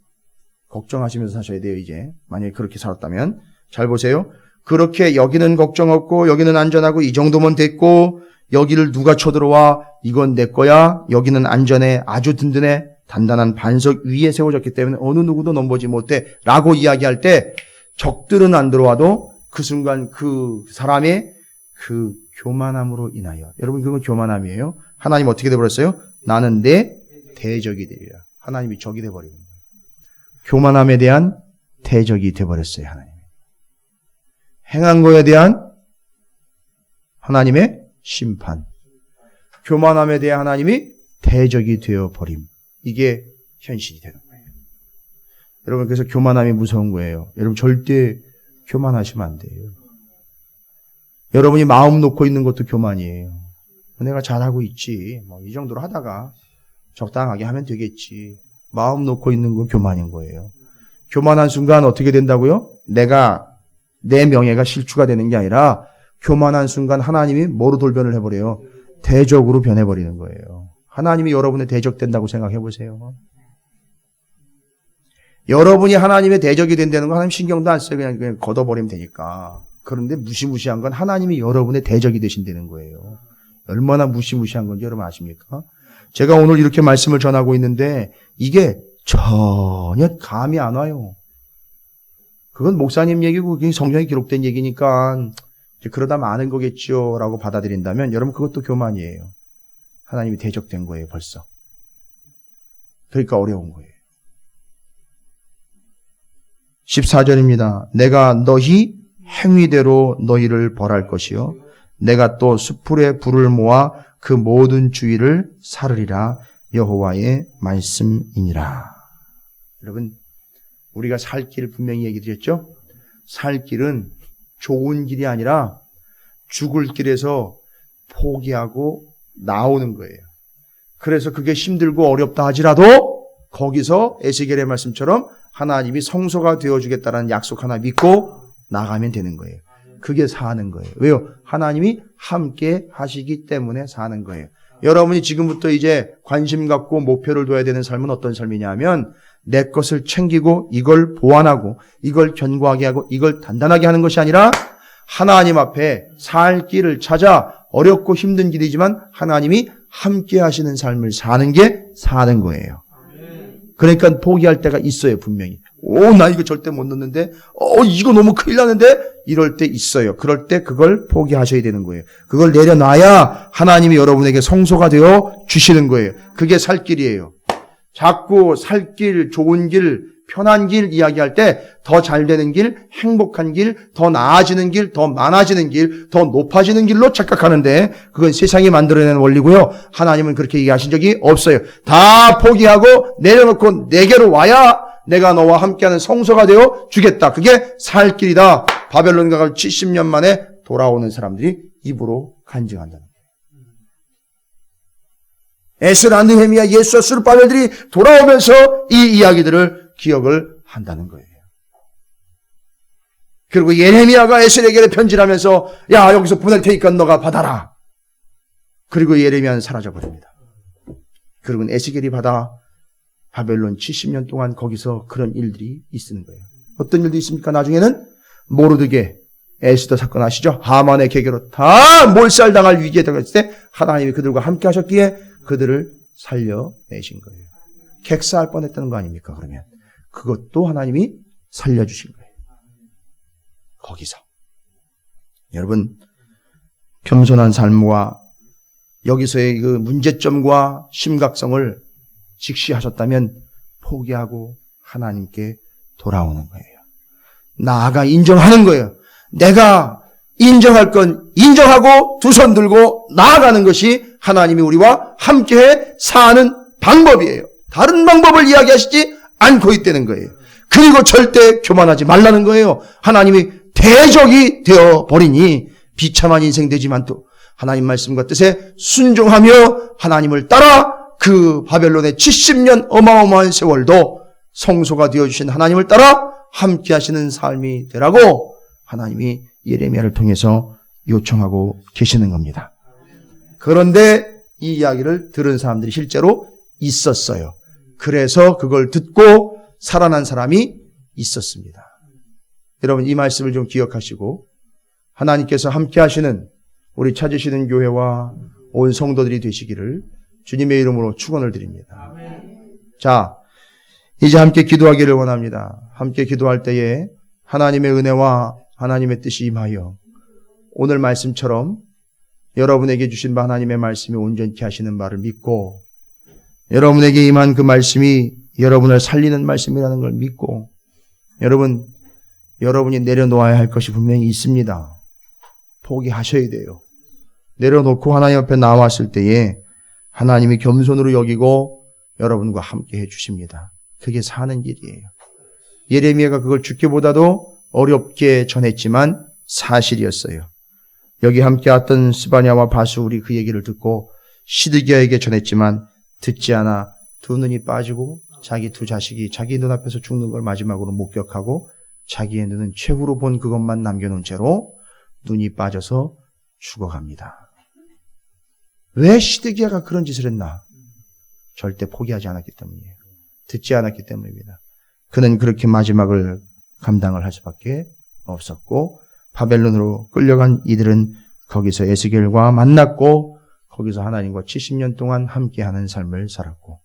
걱정하시면서 사셔야 돼요. 이제 만약에 그렇게 살았다면 잘 보세요. 그렇게 여기는 걱정 없고 여기는 안전하고 이 정도면 됐고 여기를 누가 쳐들어와 이건 내 거야. 여기는 안전해. 아주 든든해. 단단한 반석 위에 세워졌기 때문에 어느 누구도 넘보지 못해 라고 이야기할 때 적들은 안 들어와도 그 순간 그 사람의 그 교만함으로 인하여 여러분 그건 교만함이에요. 하나님 어떻게 돼버렸어요? 나는 내 대적이 되리라. 하나님이 적이 돼버리는 거예요. 교만함에 대한 대적이 돼버렸어요. 하나님. 행한 거에 대한 하나님의 심판. 교만함에 대한 하나님이 대적이 되어버림. 이게 현실이 되는 거예요. 여러분 그래서 교만함이 무서운 거예요. 여러분 절대 교만하시면 안 돼요. 여러분이 마음 놓고 있는 것도 교만이에요. 내가 잘하고 있지. 이 정도로 하다가 적당하게 하면 되겠지. 마음 놓고 있는 거 교만인 거예요. 교만한 순간 어떻게 된다고요? 내 명예가 실추가 되는 게 아니라 교만한 순간 하나님이 뭐로 돌변을 해버려요? 대적으로 변해버리는 거예요. 하나님이 여러분의 대적 된다고 생각해 보세요. 여러분이 하나님의 대적이 된다는 거 하나님 신경도 안 써요. 그냥 걷어버리면 되니까. 그런데 무시무시한 건 하나님이 여러분의 대적이 되신다는 거예요. 얼마나 무시무시한 건지 여러분 아십니까? 제가 오늘 이렇게 말씀을 전하고 있는데 이게 전혀 감이 안 와요. 그건 목사님 얘기고 그게 성경에 기록된 얘기니까 이제 그러다 마는 거겠죠 라고 받아들인다면 여러분 그것도 교만이에요. 하나님이 대적된 거예요 벌써. 그러니까 어려운 거예요. 14절입니다. 내가 너희 행위대로 너희를 벌할 것이요 내가 또 숯불에 불을 모아 그 모든 주위를 사르리라. 여호와의 말씀이니라. 여러분 우리가 살 길을 분명히 얘기 드렸죠? 살 길은 좋은 길이 아니라 죽을 길에서 포기하고 나오는 거예요. 그래서 그게 힘들고 어렵다 하지라도 거기서 에스겔의 말씀처럼 하나님이 성소가 되어주겠다는 약속 하나 믿고 나가면 되는 거예요. 그게 사는 거예요. 왜요? 하나님이 함께 하시기 때문에 사는 거예요. 여러분이 지금부터 이제 관심 갖고 목표를 둬야 되는 삶은 어떤 삶이냐 하면 내 것을 챙기고 이걸 보완하고 이걸 견고하게 하고 이걸 단단하게 하는 것이 아니라 하나님 앞에 살 길을 찾아 어렵고 힘든 길이지만 하나님이 함께 하시는 삶을 사는 게 사는 거예요. 그러니까 포기할 때가 있어요. 분명히. 나 이거 절대 못 넣는데 이거 너무 큰일 나는데 이럴 때 있어요. 그럴 때 그걸 포기하셔야 되는 거예요. 그걸 내려놔야 하나님이 여러분에게 성소가 되어 주시는 거예요. 그게 살 길이에요. 자꾸 살 길, 좋은 길, 편한 길 이야기할 때 더 잘 되는 길, 행복한 길, 더 나아지는 길, 더 많아지는 길, 더 높아지는 길로 착각하는데 그건 세상이 만들어낸 원리고요. 하나님은 그렇게 얘기하신 적이 없어요. 다 포기하고 내려놓고 내게로 와야 내가 너와 함께하는 성소가 되어 주겠다. 그게 살 길이다. 바벨론 가고 70년 만에 돌아오는 사람들이 입으로 간증한다는 거예요. 에스라, 느헤미야, 예수와 스룹바벨들이 돌아오면서 이 이야기들을 기억을 한다는 거예요. 그리고 예레미야가 에스라에게 편지를 하면서 야 여기서 보낼 테니까 너가 받아라. 그리고 예레미야는 사라져버립니다. 그리고 에스겔이 받아 바벨론 70년 동안 거기서 그런 일들이 있는 거예요. 어떤 일도 있습니까? 나중에는 모르드게 에스더 사건 아시죠? 하만의 계계로 다 몰살당할 위기에 들어갔을 때 하나님이 그들과 함께 하셨기에 그들을 살려내신 거예요. 객사할 뻔했다는 거 아닙니까? 그러면 그것도 하나님이 살려주신 거예요. 거기서. 여러분, 겸손한 삶과 여기서의 그 문제점과 심각성을 직시하셨다면 포기하고 하나님께 돌아오는 거예요. 나아가 인정하는 거예요. 내가 인정할 건 인정하고 두 손 들고 나아가는 것이 하나님이 우리와 함께 사는 방법이에요. 다른 방법을 이야기하시지 않고 있다는 거예요. 그리고 절대 교만하지 말라는 거예요. 하나님이 대적이 되어버리니 비참한 인생 되지만 또 하나님 말씀과 뜻에 순종하며 하나님을 따라 그 바벨론의 70년 어마어마한 세월도 성소가 되어주신 하나님을 따라 함께 하시는 삶이 되라고 하나님이 예레미야를 통해서 요청하고 계시는 겁니다. 그런데 이 이야기를 들은 사람들이 실제로 있었어요. 그래서 그걸 듣고 살아난 사람이 있었습니다. 여러분, 이 말씀을 좀 기억하시고 하나님께서 함께 하시는 우리 찾으시는 교회와 온 성도들이 되시기를 주님의 이름으로 축원을 드립니다. 자, 이제 함께 기도하기를 원합니다. 함께 기도할 때에 하나님의 은혜와 하나님의 뜻이 임하여 오늘 말씀처럼 여러분에게 주신 바 하나님의 말씀이 온전케 하시는 바를 믿고 여러분에게 임한 그 말씀이 여러분을 살리는 말씀이라는 걸 믿고 여러분이 내려놓아야 할 것이 분명히 있습니다. 포기하셔야 돼요. 내려놓고 하나님 앞에 나왔을 때에 하나님이 겸손으로 여기고 여러분과 함께 해주십니다. 그게 사는 길이에요. 예레미야가 그걸 죽기보다도 어렵게 전했지만 사실이었어요. 여기 함께 왔던 스바냐와 바수울이 그 얘기를 듣고 시드기야에게 전했지만 듣지 않아 두 눈이 빠지고 자기 두 자식이 자기 눈앞에서 죽는 걸 마지막으로 목격하고 자기의 눈은 최후로 본 그것만 남겨놓은 채로 눈이 빠져서 죽어갑니다. 왜 시드기야가 그런 짓을 했나? 절대 포기하지 않았기 때문이에요. 듣지 않았기 때문입니다. 그는 그렇게 마지막을 감당을 할 수밖에 없었고 바벨론으로 끌려간 이들은 거기서 에스겔과 만났고 거기서 하나님과 70년 동안 함께하는 삶을 살았고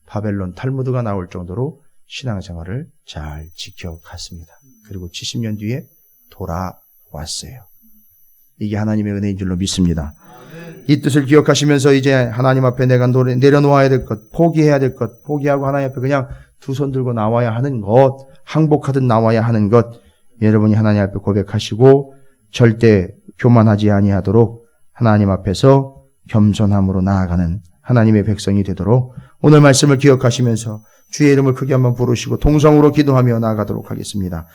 바벨론 탈무드가 나올 정도로 신앙생활을 잘 지켜갔습니다. 그리고 70년 뒤에 돌아왔어요. 이게 하나님의 은혜인 줄로 믿습니다. 이 뜻을 기억하시면서 이제 하나님 앞에 내가 내려놓아야 될 것, 포기해야 될 것, 포기하고 하나님 앞에 그냥 두 손 들고 나와야 하는 것, 항복하듯 나와야 하는 것, 여러분이 하나님 앞에 고백하시고 절대 교만하지 아니하도록 하나님 앞에서 겸손함으로 나아가는 하나님의 백성이 되도록 오늘 말씀을 기억하시면서 주의 이름을 크게 한번 부르시고 동성으로 기도하며 나아가도록 하겠습니다.